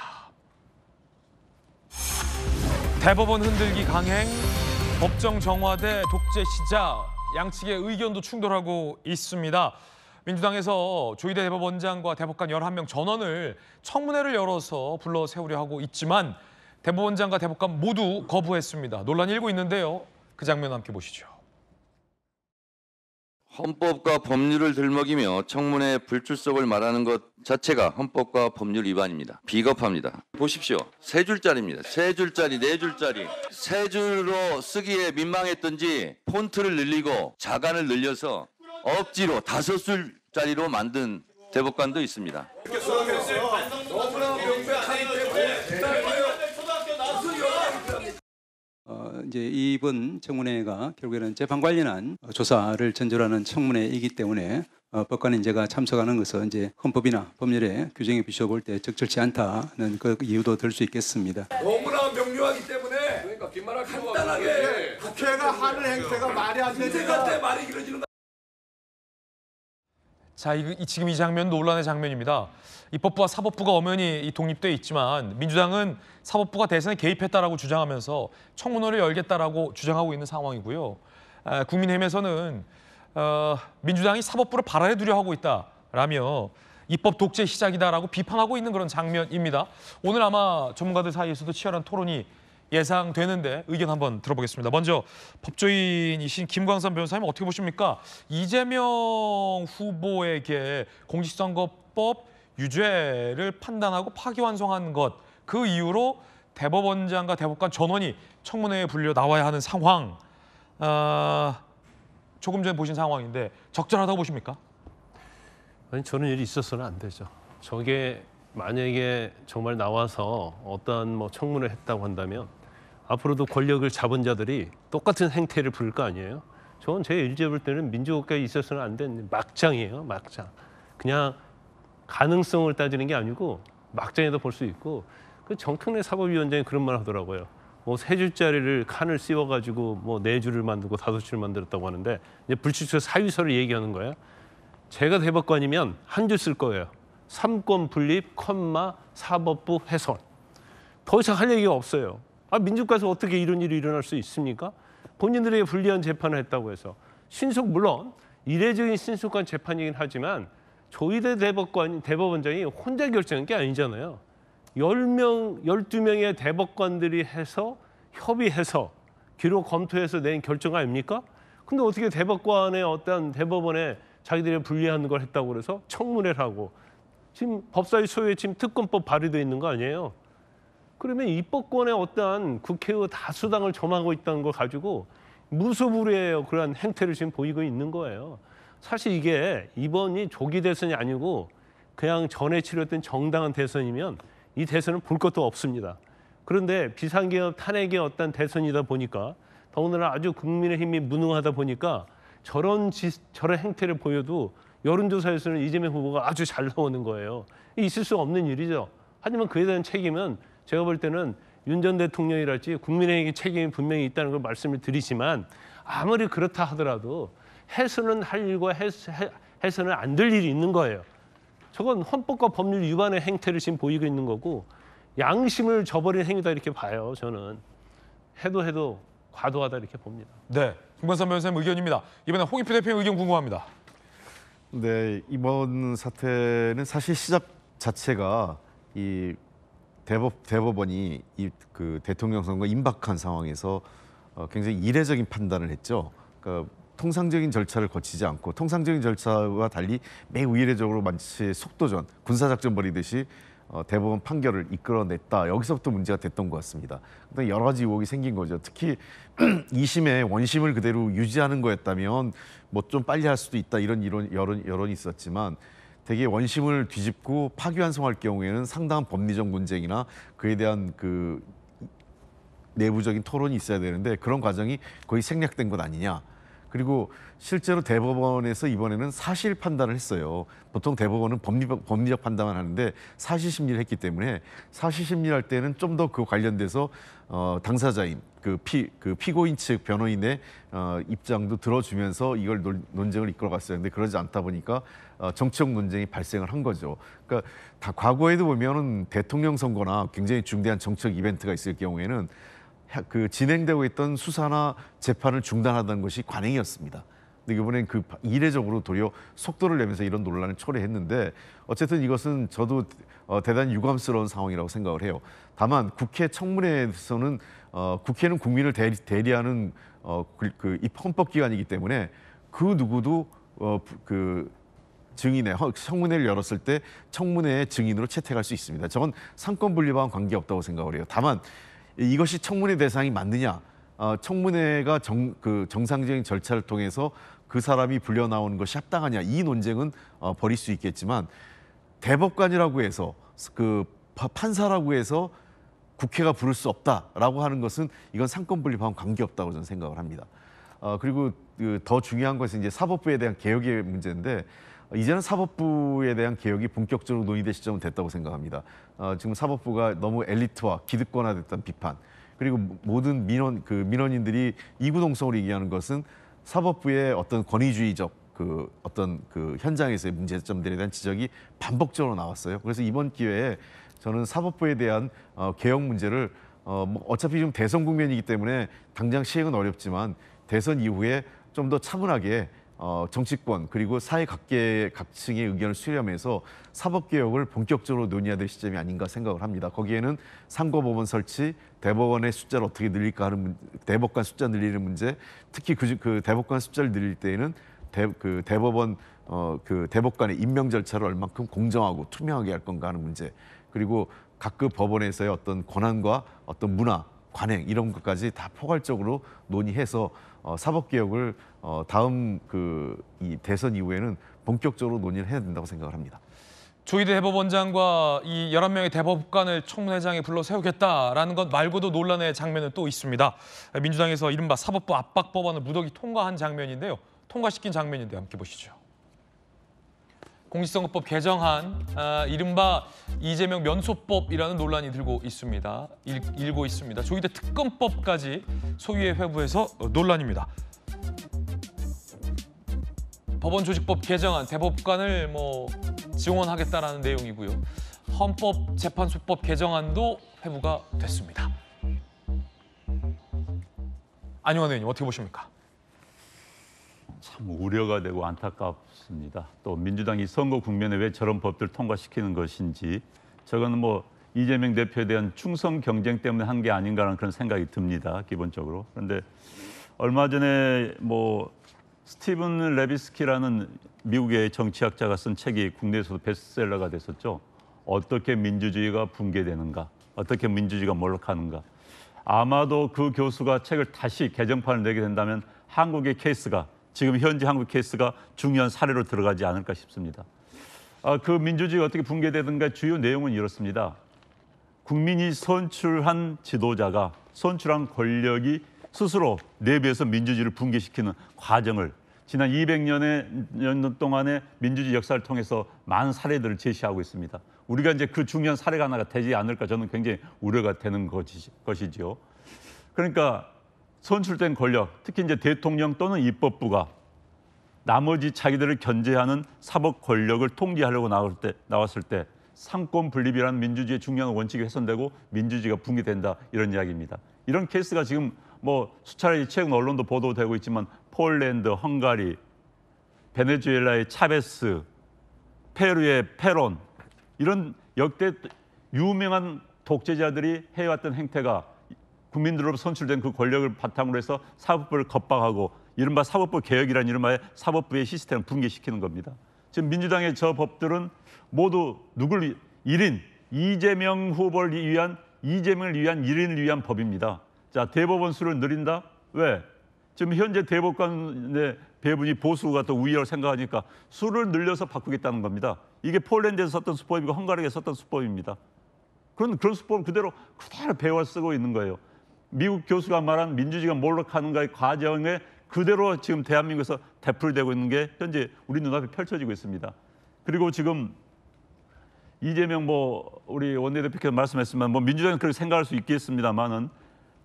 대법원 흔들기 강행, 법정 정화대 독재 시작, 양측의 의견도 충돌하고 있습니다. 민주당에서 조희대 대법원장과 대법관 11명 전원을 청문회를 열어서 불러 세우려 하고 있지만 대법원장과 대법관 모두 거부했습니다. 논란이 일고 있는데요. 그 장면 함께 보시죠. 헌법과 법률을 들먹이며 청문회 불출석을 말하는 것 자체가 헌법과 법률 위반입니다. 비겁합니다. 보십시오. 3줄짜리입니다. 3줄짜리, 4줄짜리. 3줄로 쓰기에 민망했던지 폰트를 늘리고 자간을 늘려서 억지로 5줄짜리로 만든 대법관도 있습니다. 이제 이번 청문회가 결국에는 재판 관련한 조사를 전제로하는 청문회이기 때문에 법관인제가 참석하는 것은 이제 헌법이나 법률의 규정에 비춰볼 때 적절치 않다는 그 이유도 들 수 있겠습니다. 너무나 명료하기 때문에 그러니까 빈말할 간단하게 국회가 하는 행태가 말이 안 되니까 말이 길어지는 거. 자, 지금 이 장면 논란의 장면입니다. 입법부와 사법부가 엄연히 독립돼 있지만 민주당은 사법부가 대선에 개입했다라고 주장하면서 청문회를 열겠다라고 주장하고 있는 상황이고요. 국민의힘에서는 민주당이 사법부를 발아래 두려 하고 있다라며 입법 독재 시작이다라고 비판하고 있는 그런 장면입니다. 오늘 아마 전문가들 사이에서도 치열한 토론이 예상되는데 의견 한번 들어보겠습니다. 먼저 법조인이신 김광선 변호사님 어떻게 보십니까? 이재명 후보에게 공직선거법 유죄를 판단하고 파기환송한 것, 그 이유로 대법원장과 대법관 전원이 청문회에 불려 나와야 하는 상황, 조금 전에 보신 상황인데 적절하다고 보십니까? 아니, 저는 일이 있어서는 안 되죠. 저게 만약에 정말 나와서 어떠한 청문회를 했다고 한다면 앞으로도 권력을 잡은 자들이 똑같은 행태를 부릴 거 아니에요? 저는 제 일제 볼 때는 민주국가에 있어서는 안 되는 막장이에요, 막장. 그냥 가능성을 따지는 게 아니고 막장에도 볼 수 있고, 그 정청래 사법위원장이 그런 말 하더라고요. 3줄짜리를 칸을 씌워가지고 4줄을 만들고 5줄을 만들었다고 하는데 이제 불출석 사유서를 얘기하는 거예요. 제가 대법관이면 1줄 쓸 거예요. 3권 분립, 사법부 훼손. 더 이상 할 얘기가 없어요. 민주국가에서 어떻게 이런 일이 일어날 수 있습니까? 본인들에게 불리한 재판을 했다고 해서. 물론 이례적인 신속한 재판이긴 하지만 조희대 대법원장이 혼자 결정한 게 아니잖아요. 12명의 대법관들이 해서 협의해서 기록 검토해서 낸 결정 아닙니까? 근데 어떻게 대법관의 어떤 대법원에 자기들이 불리한 걸 했다고 그래서 청문회를 하고 지금 법사위 소유에 지금 특검법 발의되어 있는 거 아니에요? 그러면 입법권의 어떠한 국회의 다수당을 점하고 있다는 걸 가지고 무소불위의 그러한 행태를 지금 보이고 있는 거예요. 사실 이게 이번이 조기 대선이 아니고 그냥 전에 치렀던 정당한 대선이면 이 대선은 볼 것도 없습니다. 그런데 비상계엄 탄핵의 어떤 대선이다 보니까 더군다나 아주 국민의힘이 무능하다 보니까 저런 행태를 보여도 여론조사에서는 이재명 후보가 아주 잘 나오는 거예요. 있을 수 없는 일이죠. 하지만 그에 대한 책임은 제가 볼 때는 윤 전 대통령이랄지 국민의힘 책임이 분명히 있다는 걸 말씀을 드리지만 아무리 그렇다 하더라도 해서는 할 일과 해서는 안 될 일이 있는 거예요. 저건 헌법과 법률 위반의 행태를 지금 보이고 있는 거고 양심을 저버린 행위다 이렇게 봐요. 저는 해도 과도하다 이렇게 봅니다. 네, 김광선 변호사님 의견입니다. 이번에 홍익표 대표의 의견 궁금합니다. 네, 이번 사태는 사실 시작 자체가 이 대법원이 그 대통령 선거 임박한 상황에서 굉장히 이례적인 판단을 했죠. 그러니까 통상적인 절차를 거치지 않고 통상적인 절차와 달리 매우 이례적으로 마치 속도전, 군사작전 벌이듯이 대법원 판결을 이끌어냈다. 여기서부터 문제가 됐던 것 같습니다. 여러 가지 의혹이 생긴 거죠. 특히 2심의 원심을 그대로 유지하는 거였다면 좀 빨리 할 수도 있다 이런 여론이 있었지만 대개 원심을 뒤집고 파기환송할 경우에는 상당한 법리적 논쟁이나 그에 대한 그 내부적인 토론이 있어야 되는데 그런 과정이 거의 생략된 것 아니냐. 그리고 실제로 대법원에서 이번에는 사실 판단을 했어요. 보통 대법원은 법리적 판단만 하는데 사실 심리를 했기 때문에 사실 심리를 할 때는 좀 더 그 관련돼서 당사자인 그 피고인 측 변호인의 입장도 들어주면서 이걸 논쟁을 이끌어갔어요. 근데 그러지 않다 보니까 정치적 논쟁이 발생을 한 거죠. 그러니까 다 과거에도 보면은 대통령 선거나 굉장히 중대한 정치적 이벤트가 있을 경우에는 그 진행되고 있던 수사나 재판을 중단하던 것이 관행이었습니다. 근데 이번엔 그 이례적으로 도리어 속도를 내면서 이런 논란을 초래했는데 어쨌든 이것은 저도 대단히 유감스러운 상황이라고 생각을 해요. 다만 국회 청문회에서는 국회는 국민을 대리하는 그 헌법기관이기 때문에 그 누구도 그 증인의 청문회를 열었을 때 청문회의 증인으로 채택할 수 있습니다. 저건 상권 분리와는 관계없다고 생각을 해요. 다만 이것이 청문회 대상이 맞느냐? 청문회가 정상적인 절차를 통해서 그 사람이 불려 나오는 것이 합당하냐? 이 논쟁은 벌일 수 있겠지만 대법관이라고 해서 그 판사라고 해서 국회가 부를 수 없다라고 하는 것은 이건 상권 분리와는 관계없다고 저는 생각을 합니다. 그리고 더 중요한 것은 이제 사법부에 대한 개혁의 문제인데 이제는 사법부에 대한 개혁이 본격적으로 논의될 시점은 됐다고 생각합니다. 지금 사법부가 너무 엘리트화, 기득권화됐다는 비판, 그리고 모든 민원인들이 이구동성으로 얘기하는 것은 사법부의 어떤 권위주의적 어떤 현장에서의 문제점들에 대한 지적이 반복적으로 나왔어요. 그래서 이번 기회에 저는 사법부에 대한 개혁 문제를 어차피 지금 대선 국면이기 때문에 당장 시행은 어렵지만 대선 이후에 좀 더 차분하게 정치권 그리고 사회 각층의 의견을 수렴해서 사법개혁을 본격적으로 논의해야 될 시점이 아닌가 생각을 합니다. 거기에는 상고법원 설치, 대법원의 숫자를 어떻게 늘릴까 하는 대법관 숫자 늘리는 문제, 특히 그 대법관 숫자를 늘릴 때에는 대법원 대법관의 임명 절차를 얼만큼 공정하고 투명하게 할 건가 하는 문제, 그리고 각급 법원에서의 어떤 권한과 어떤 문화, 관행 이런 것까지 다 포괄적으로 논의해서 사법개혁을 다음 이 대선 이후에는 본격적으로 논의를 해야 된다고 생각을 합니다. 조희대 대법원장과 이 11명의 대법관을 청문회장에 불러 세우겠다라는 것 말고도 논란의 장면은 또 있습니다. 민주당에서 이른바 사법부 압박 법안을 무더기 통과한 장면인데요. 통과시킨 장면인데요. 함께 보시죠. 공직선거법 개정안, 이른바 이재명 면소법이라는 논란이 일고 있습니다. 조희대 특검법까지 소위의 회부에서 논란입니다. 법원조직법 개정안, 대법관을 지원하겠다라는 내용이고요. 헌법재판소법 개정안도 회부가 됐습니다. 안용환 의원님 어떻게 보십니까? 참 우려가 되고 안타깝습니다. 또 민주당이 선거 국면에 왜 저런 법들을 통과시키는 것인지, 저거는 이재명 대표에 대한 충성 경쟁 때문에 한 게 아닌가라는 그런 생각이 듭니다. 기본적으로. 그런데 얼마 전에 스티븐 레비스키라는 미국의 정치학자가 쓴 책이 국내에서도 베스트셀러가 됐었죠. 어떻게 민주주의가 붕괴되는가, 어떻게 민주주의가 몰락하는가. 아마도 그 교수가 책을 다시 개정판을 내게 된다면 한국의 케이스가, 지금 현재 한국 케이스가 중요한 사례로 들어가지 않을까 싶습니다. 그 민주주의가 어떻게 붕괴되는가 주요 내용은 이렇습니다. 국민이 선출한 지도자가, 선출한 권력이 스스로 내부에서 민주주의를 붕괴시키는 과정을 지난 200년 동안의 민주주의 역사를 통해서 많은 사례들을 제시하고 있습니다. 우리가 이제 그 중요한 사례가 하나가 되지 않을까 저는 굉장히 우려가 되는 것이지요. 그러니까 선출된 권력, 특히 이제 대통령 또는 입법부가 나머지 자기들을 견제하는 사법 권력을 통제하려고 나왔을 때 상권 분립이라는 민주주의의 중요한 원칙이 훼손되고 민주주의가 붕괴된다, 이런 이야기입니다. 이런 케이스가 지금 수차례 최근 언론도 보도되고 있지만 폴란드, 헝가리, 베네수엘라의 차베스, 페루의 페론, 이런 역대 유명한 독재자들이 해왔던 행태가 국민들로부터 선출된 그 권력을 바탕으로 해서 사법부를 겁박하고 이른바 사법부 개혁이라는 이른바 사법부의 시스템을 붕괴시키는 겁니다. 지금 민주당의 저 법들은 모두 누굴 1인, 이재명을 위한 1인을 위한 법입니다. 자, 대법원 수를 늘린다? 왜? 지금 현재 대법관의 배분이 보수가 더 우위라고 생각하니까 수를 늘려서 바꾸겠다는 겁니다. 이게 폴란드에서 썼던 수법이고 헝가리에서 썼던 수법입니다. 그런 수법을 그대로 배워 쓰고 있는 거예요. 미국 교수가 말한 민주주의가 몰락하는가의 과정에 그대로 지금 대한민국에서 되풀이되고 있는 게 현재 우리 눈앞에 펼쳐지고 있습니다. 그리고 지금 이재명 우리 원내대표께서 말씀했지만 민주당은 그렇게 생각할 수 있겠습니다만은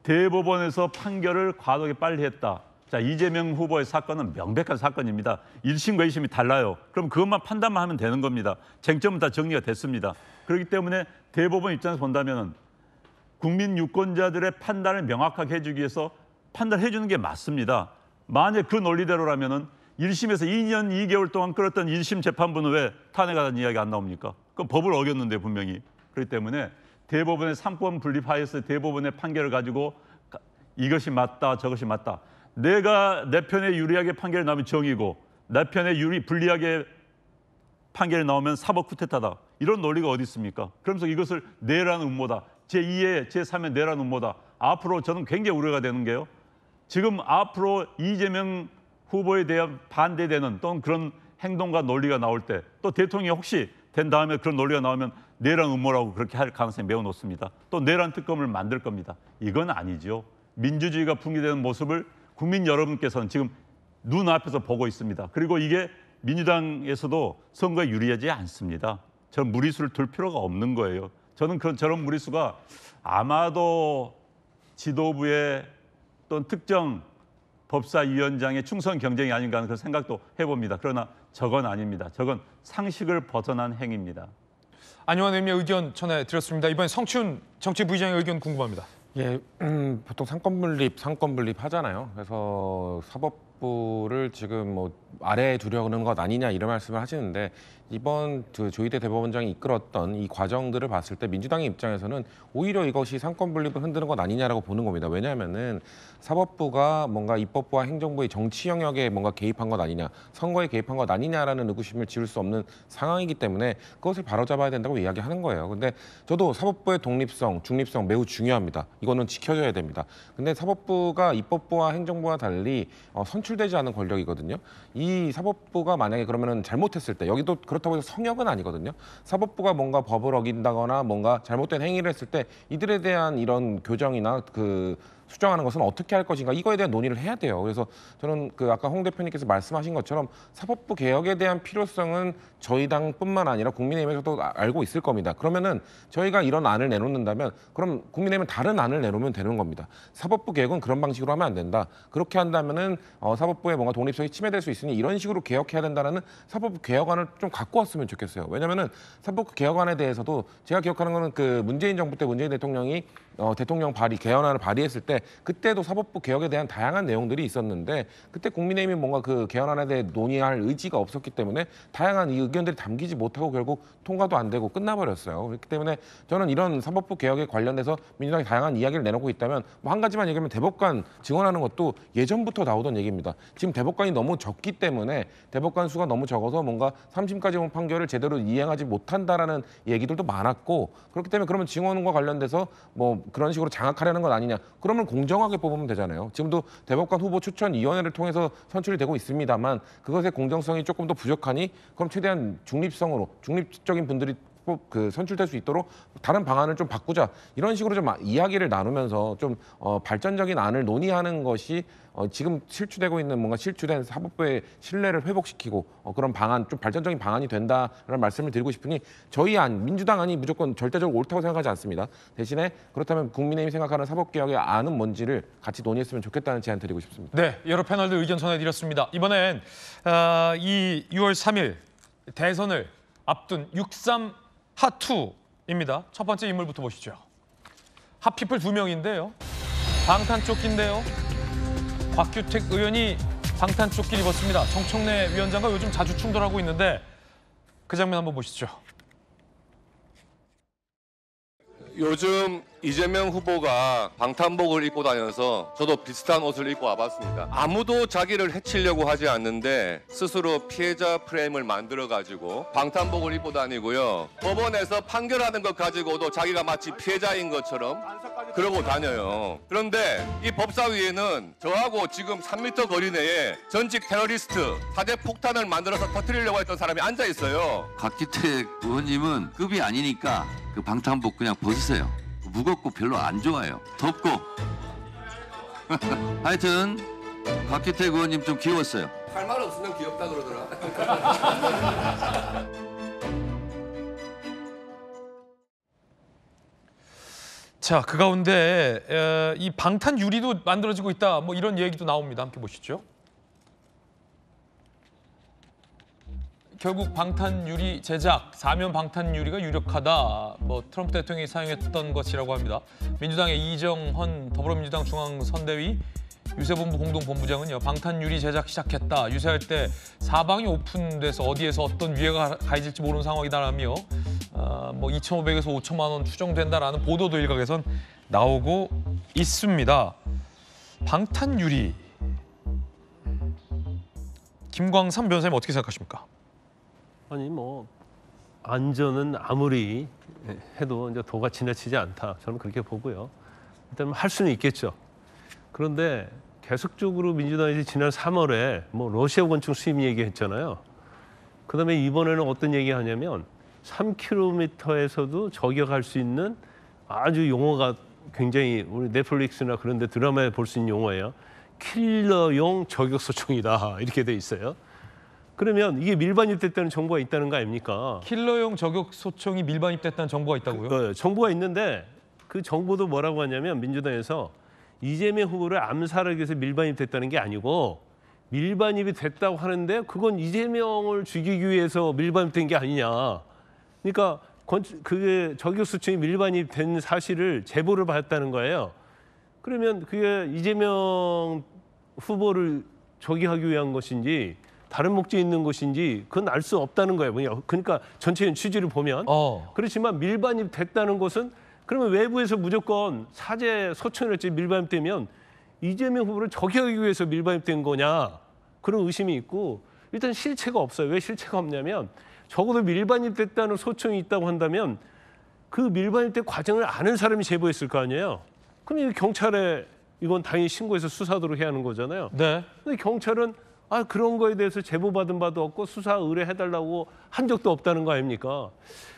대법원에서 판결을 과도하게 빨리 했다. 자, 이재명 후보의 사건은 명백한 사건입니다. 1심과 2심이 달라요. 그럼 그것만 판단만 하면 되는 겁니다. 쟁점은 다 정리가 됐습니다. 그렇기 때문에 대법원 입장에서 본다면은 국민 유권자들의 판단을 명확하게 해주기 위해서 판단해 주는 게 맞습니다. 만약 그 논리대로라면은 1심에서 2년 2개월 동안 끌었던 1심 재판부는 왜 탄핵하다는 이야기 안 나옵니까? 그 법을 어겼는데 분명히. 그렇기 때문에 대법원의 3권 분립하에서 대법원의 판결을 가지고 이것이 맞다 저것이 맞다. 내가 내 편에 유리하게 판결이 나오면 정의고 내 편에 불리하게 판결이 나오면 사법 쿠데타다. 이런 논리가 어디 있습니까? 그러면서 이것을 내라는 음모다. 제2의 제3의 내라는 음모다. 앞으로 저는 굉장히 우려가 되는 게요. 지금 앞으로 이재명 후보에 대한 반대되는 또는 그런 행동과 논리가 나올 때 또 대통령이 혹시 된 다음에 그런 논리가 나오면 내란 음모라고 그렇게 할 가능성이 매우 높습니다. 또 내란 특검을 만들 겁니다. 이건 아니죠. 민주주의가 붕괴되는 모습을 국민 여러분께서는 지금 눈앞에서 보고 있습니다. 그리고 이게 민주당에서도 선거에 유리하지 않습니다. 저는 무리수를 둘 필요가 없는 거예요. 저는 저런 무리수가 아마도 지도부의 또는 특정 법사위원장의 충성 경쟁이 아닌가 하는 그런 생각도 해봅니다. 그러나 저건 아닙니다. 저건 상식을 벗어난 행위입니다. 안용환 의원의 의견 전해드렸습니다. 이번에 성춘 정치부의장의 의견 궁금합니다. 예, 보통 상권 분립 하잖아요. 그래서 사법부를 지금 뭐 아래에 두려는 것 아니냐 이런 말씀을 하시는데 이번 조희대 대법원장이 이끌었던 이 과정들을 봤을 때 민주당의 입장에서는 오히려 이것이 상권 분립을 흔드는 것 아니냐라고 보는 겁니다. 왜냐하면은 사법부가 뭔가 입법부와 행정부의 정치 영역에 뭔가 개입한 것 아니냐, 선거에 개입한 것 아니냐라는 의구심을 지울 수 없는 상황이기 때문에 그것을 바로잡아야 된다고 이야기하는 거예요. 근데 저도 사법부의 독립성, 중립성 매우 중요합니다. 이거는 지켜줘야 됩니다. 근데 사법부가 입법부와 행정부와 달리 선출되지 않은 권력이거든요. 이 사법부가 만약에 그러면은 잘못했을 때 여기도 그렇다고 해서 성역은 아니거든요. 사법부가 뭔가 법을 어긴다거나 뭔가 잘못된 행위를 했을 때 이들에 대한 이런 교정이나 수정하는 것은 어떻게 할 것인가 이거에 대한 논의를 해야 돼요. 그래서 저는 아까 홍 대표님께서 말씀하신 것처럼 사법부 개혁에 대한 필요성은 저희 당뿐만 아니라 국민의힘에서도 알고 있을 겁니다. 그러면은 저희가 이런 안을 내놓는다면 그럼 국민의힘은 다른 안을 내놓으면 되는 겁니다. 사법부 개혁은 그런 방식으로 하면 안 된다. 그렇게 한다면은 사법부의 뭔가 독립성이 침해될 수 있으니 이런 식으로 개혁해야 된다는 사법부 개혁안을 좀 갖고 왔으면 좋겠어요. 왜냐면은 사법부 개혁안에 대해서도 제가 기억하는 거는 문재인 정부 때 문재인 대통령이 대통령 개헌안을 발의했을 때 그때도 사법부 개혁에 대한 다양한 내용들이 있었는데 그때 국민의힘이 뭔가 개헌안에 대해 논의할 의지가 없었기 때문에 다양한 이 의견들이 담기지 못하고 결국 통과도 안 되고 끝나버렸어요. 그렇기 때문에 저는 이런 사법부 개혁에 관련돼서 민주당이 다양한 이야기를 내놓고 있다면 한 가지만 얘기하면 대법관 증언하는 것도 예전부터 나오던 얘기입니다. 지금 대법관이 너무 적기 때문에 대법관 수가 너무 적어서 뭔가 3심까지 온 판결을 제대로 이행하지 못한다라는 얘기들도 많았고 그렇기 때문에 그러면 증언과 관련돼서 그런 식으로 장악하려는 것 아니냐. 그러면 공정하게 뽑으면 되잖아요. 지금도 대법관 후보 추천위원회를 통해서 선출이 되고 있습니다만 그것의 공정성이 조금 더 부족하니 그럼 최대한 중립적인 분들이 선출될 수 있도록 다른 방안을 좀 바꾸자. 이런 식으로 좀 이야기를 나누면서 좀 발전적인 안을 논의하는 것이 지금 실추되고 있는 뭔가 실추된 사법부의 신뢰를 회복시키고 그런 방안, 좀 발전적인 방안이 된다라는 말씀을 드리고 싶으니 저희 민주당 안이 무조건 절대적으로 옳다고 생각하지 않습니다. 대신에 그렇다면 국민의힘이 생각하는 사법개혁의 안은 뭔지를 같이 논의했으면 좋겠다는 제안 드리고 싶습니다. 네, 여러 패널들 의견 전해드렸습니다. 이번엔 이 6월 3일 대선을 앞둔 6.3 핫2입니다. 첫 번째 인물부터 보시죠. 핫피플 2명인데요. 방탄조끼인데요. 곽규택 의원이 방탄조끼를 입었습니다. 정청래 위원장과 요즘 자주 충돌하고 있는데 그 장면 한번 보시죠. 요즘 이재명 후보가 방탄복을 입고 다녀서 저도 비슷한 옷을 입고 와봤습니다. 아무도 자기를 해치려고 하지 않는데 스스로 피해자 프레임을 만들어가지고 방탄복을 입고 다니고요. 법원에서 판결하는 것 가지고도 자기가 마치 피해자인 것처럼 그러고 다녀요. 그런데 이 법사위에는 저하고 지금 3m 거리 내에 전직 테러리스트 화재 폭탄을 만들어서 터뜨리려고 했던 사람이 앉아 있어요. 곽규택 의원님은 급이 아니니까 방탄복 그냥 벗으세요. 무겁고 별로 안 좋아요. 덥고. 하여튼 곽규택 의원님 좀 귀여웠어요. 할 말 없으면 귀엽다 그러더라. 자, 그 가운데 이 방탄 유리도 만들어지고 있다. 이런 얘기도 나옵니다. 함께 보시죠. 결국 방탄 유리 제작, 사면 방탄 유리가 유력하다. 트럼프 대통령이 사용했던 것이라고 합니다. 민주당의 이정헌 더불어민주당 중앙선대위 유세본부 공동본부장은요. 방탄유리 제작 시작했다. 유세할 때 사방이 오픈돼서 어디에서 어떤 유해가 가해질지 모르는 상황이다라며 뭐 2,500에서 5천만 원 추정된다라는 보도도 일각에선 나오고 있습니다. 방탄유리. 김광삼 변호사님 어떻게 생각하십니까? 아니 뭐 안전은 아무리 해도 이제 도가 지나치지 않다. 저는 그렇게 보고요. 일단 할 수는 있겠죠. 그런데 계속적으로 민주당에서 지난 3월에 뭐 러시아 권총 수입 얘기했잖아요. 그다음에 이번에는 어떤 얘기하냐면 3km에서도 저격할 수 있는 아주 용어가 굉장히 우리 넷플릭스나 그런 데 드라마에 볼 수 있는 용어예요. 킬러용 저격소총이다 이렇게 돼 있어요. 그러면 이게 밀반입됐다는 정보가 있다는 거 아닙니까? 킬러용 저격소총이 밀반입됐다는 정보가 있다고요? 정보가 있는데 그 정보도 뭐라고 하냐면 민주당에서 이재명 후보를 암살하기 위해서 밀반입됐다는 게 아니고 밀반입이 됐다고 하는데 그건 이재명을 죽이기 위해서 밀반입된 게 아니냐. 그러니까 그게 저격수총이 밀반입된 사실을 제보를 받았다는 거예요. 그러면 그게 이재명 후보를 저기하기 위한 것인지 다른 목적이 있는 것인지 그건 알 수 없다는 거예요. 그러니까 전체적인 취지를 보면 그렇지만 밀반입됐다는 것은 그러면 외부에서 무조건 사제 소총이랄지 밀반입되면 이재명 후보를 저격하기 위해서 밀반입된 거냐 그런 의심이 있고 일단 실체가 없어요. 왜 실체가 없냐면 적어도 밀반입됐다는 소총이 있다고 한다면 그 밀반입된 과정을 아는 사람이 제보했을 거 아니에요. 그럼 경찰에 이건 당연히 신고해서 수사하도록 해야 하는 거잖아요. 네. 근데 경찰은 그런 거에 대해서 제보받은 바도 없고 수사 의뢰해달라고 한 적도 없다는 거 아닙니까?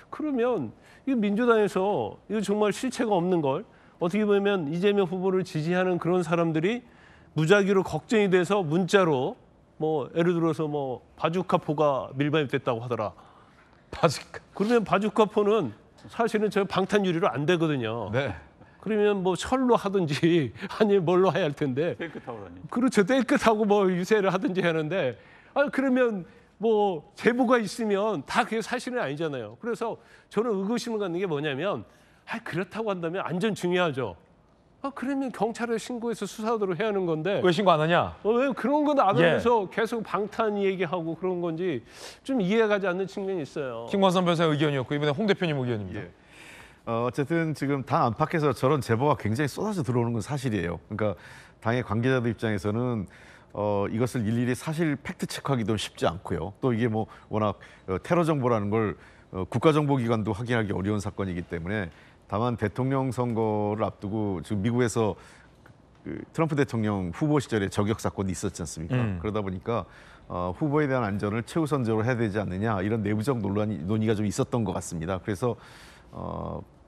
그러면 이 민주당에서 이거 정말 실체가 없는 걸 어떻게 보면 이재명 후보를 지지하는 그런 사람들이 무작위로 걱정이 돼서 문자로 뭐 예를 들어서 뭐 바주카포가 밀반입됐다고 하더라. 바주카. 그러면 바주카포는 사실은 저 방탄유리로 안 되거든요. 네. 그러면 뭐 철로 하든지 아니면 뭘로 해야 할 텐데. 깨끗하고라니. 그렇죠. 깨끗하고 뭐 유세를 하든지 하는데 그러면 뭐 제보가 있으면 다 그게 사실은 아니잖아요. 그래서 저는 의구심을 갖는 게 뭐냐면 그렇다고 한다면 안전 중요하죠. 그러면 경찰에 신고해서 수사하도록 해야 하는 건데 왜 신고 안 하냐? 왜 그런 건 안 하면서 계속 방탄 얘기하고 그런 건지 좀 이해가 가지 않는 측면이 있어요. 김광삼 변호사의 의견이었고 이번에 홍 대표님 의견입니다. 어쨌든 지금 당 안팎에서 저런 제보가 굉장히 쏟아져 들어오는 건 사실이에요. 그러니까 당의 관계자들 입장에서는 이것을 일일이 사실 팩트 체크하기도 쉽지 않고요. 또 이게 뭐 워낙 테러 정보라는 걸 국가정보기관도 확인하기 어려운 사건이기 때문에 다만 대통령 선거를 앞두고 지금 미국에서 그 트럼프 대통령 후보 시절에 저격 사건이 있었지 않습니까? 그러다 보니까 후보에 대한 안전을 최우선적으로 해야 되지 않느냐 이런 내부적 논의가 좀 있었던 것 같습니다. 그래서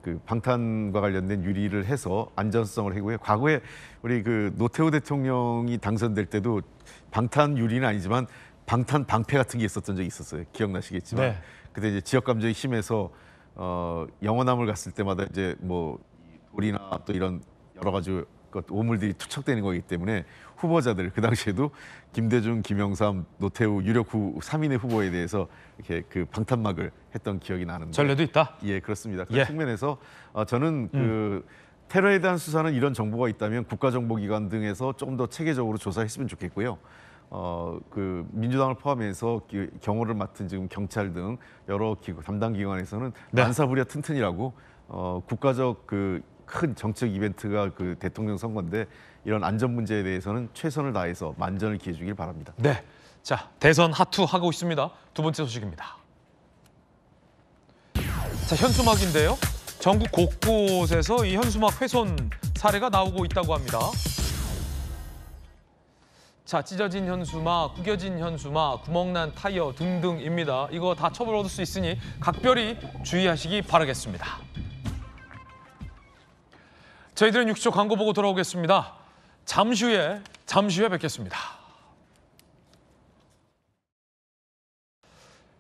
그 방탄과 관련된 유리를 해서 안전성을 해고해. 과거에 우리 그 노태우 대통령이 당선될 때도 방탄 유리는 아니지만 방탄 방패 같은 게 있었던 적이 있었어요. 기억나시겠지만 네. 그때 이제 지역 감정이 심해서 영원함을 갔을 때마다 이제 뭐 돌이나 또 이런 여러 가지 오물들이 투척되는 거기 때문에 후보자들 그 당시에도 김대중, 김영삼, 노태우 유력 3인의 후보에 대해서 이렇게 그 방탄막을 했던 기억이 나는데 전례도 있다. 예, 그렇습니다. 그런 측면에서 저는 그 테러에 대한 수사는 이런 정보가 있다면 국가정보기관 등에서 좀 더 체계적으로 조사했으면 좋겠고요. 그 민주당을 포함해서 경호를 맡은 지금 경찰 등 여러 담당 기관에서는 만사부려 튼튼이라고 국가적 그 큰 정책 이벤트가 그 대통령 선거인데 이런 안전 문제에 대해서는 최선을 다해서 만전을 기해 주길 바랍니다. 네, 자 대선 하투 하고 있습니다. 두 번째 소식입니다. 자 현수막인데요. 전국 곳곳에서 이 현수막 훼손 사례가 나오고 있다고 합니다. 자, 찢어진 현수막, 구겨진 현수막, 구멍난 타이어 등등입니다. 이거 다 처벌받을 수 있으니 각별히 주의하시기 바라겠습니다. 저희들은 60초 광고 보고 돌아오겠습니다. 잠시 후에 뵙겠습니다.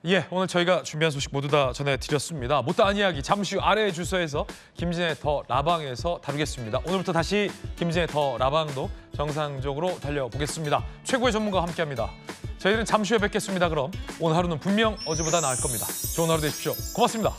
예, 오늘 저희가 준비한 소식 모두 다 전해드렸습니다. 못다한 이야기 잠시 후 아래 주소에서 김진의 더 라방에서 다루겠습니다. 오늘부터 다시 김진의 더 라방도 정상적으로 달려보겠습니다. 최고의 전문가와 함께합니다. 저희들은 잠시 후에 뵙겠습니다. 그럼 오늘 하루는 분명 어제보다 나을 겁니다. 좋은 하루 되십시오. 고맙습니다.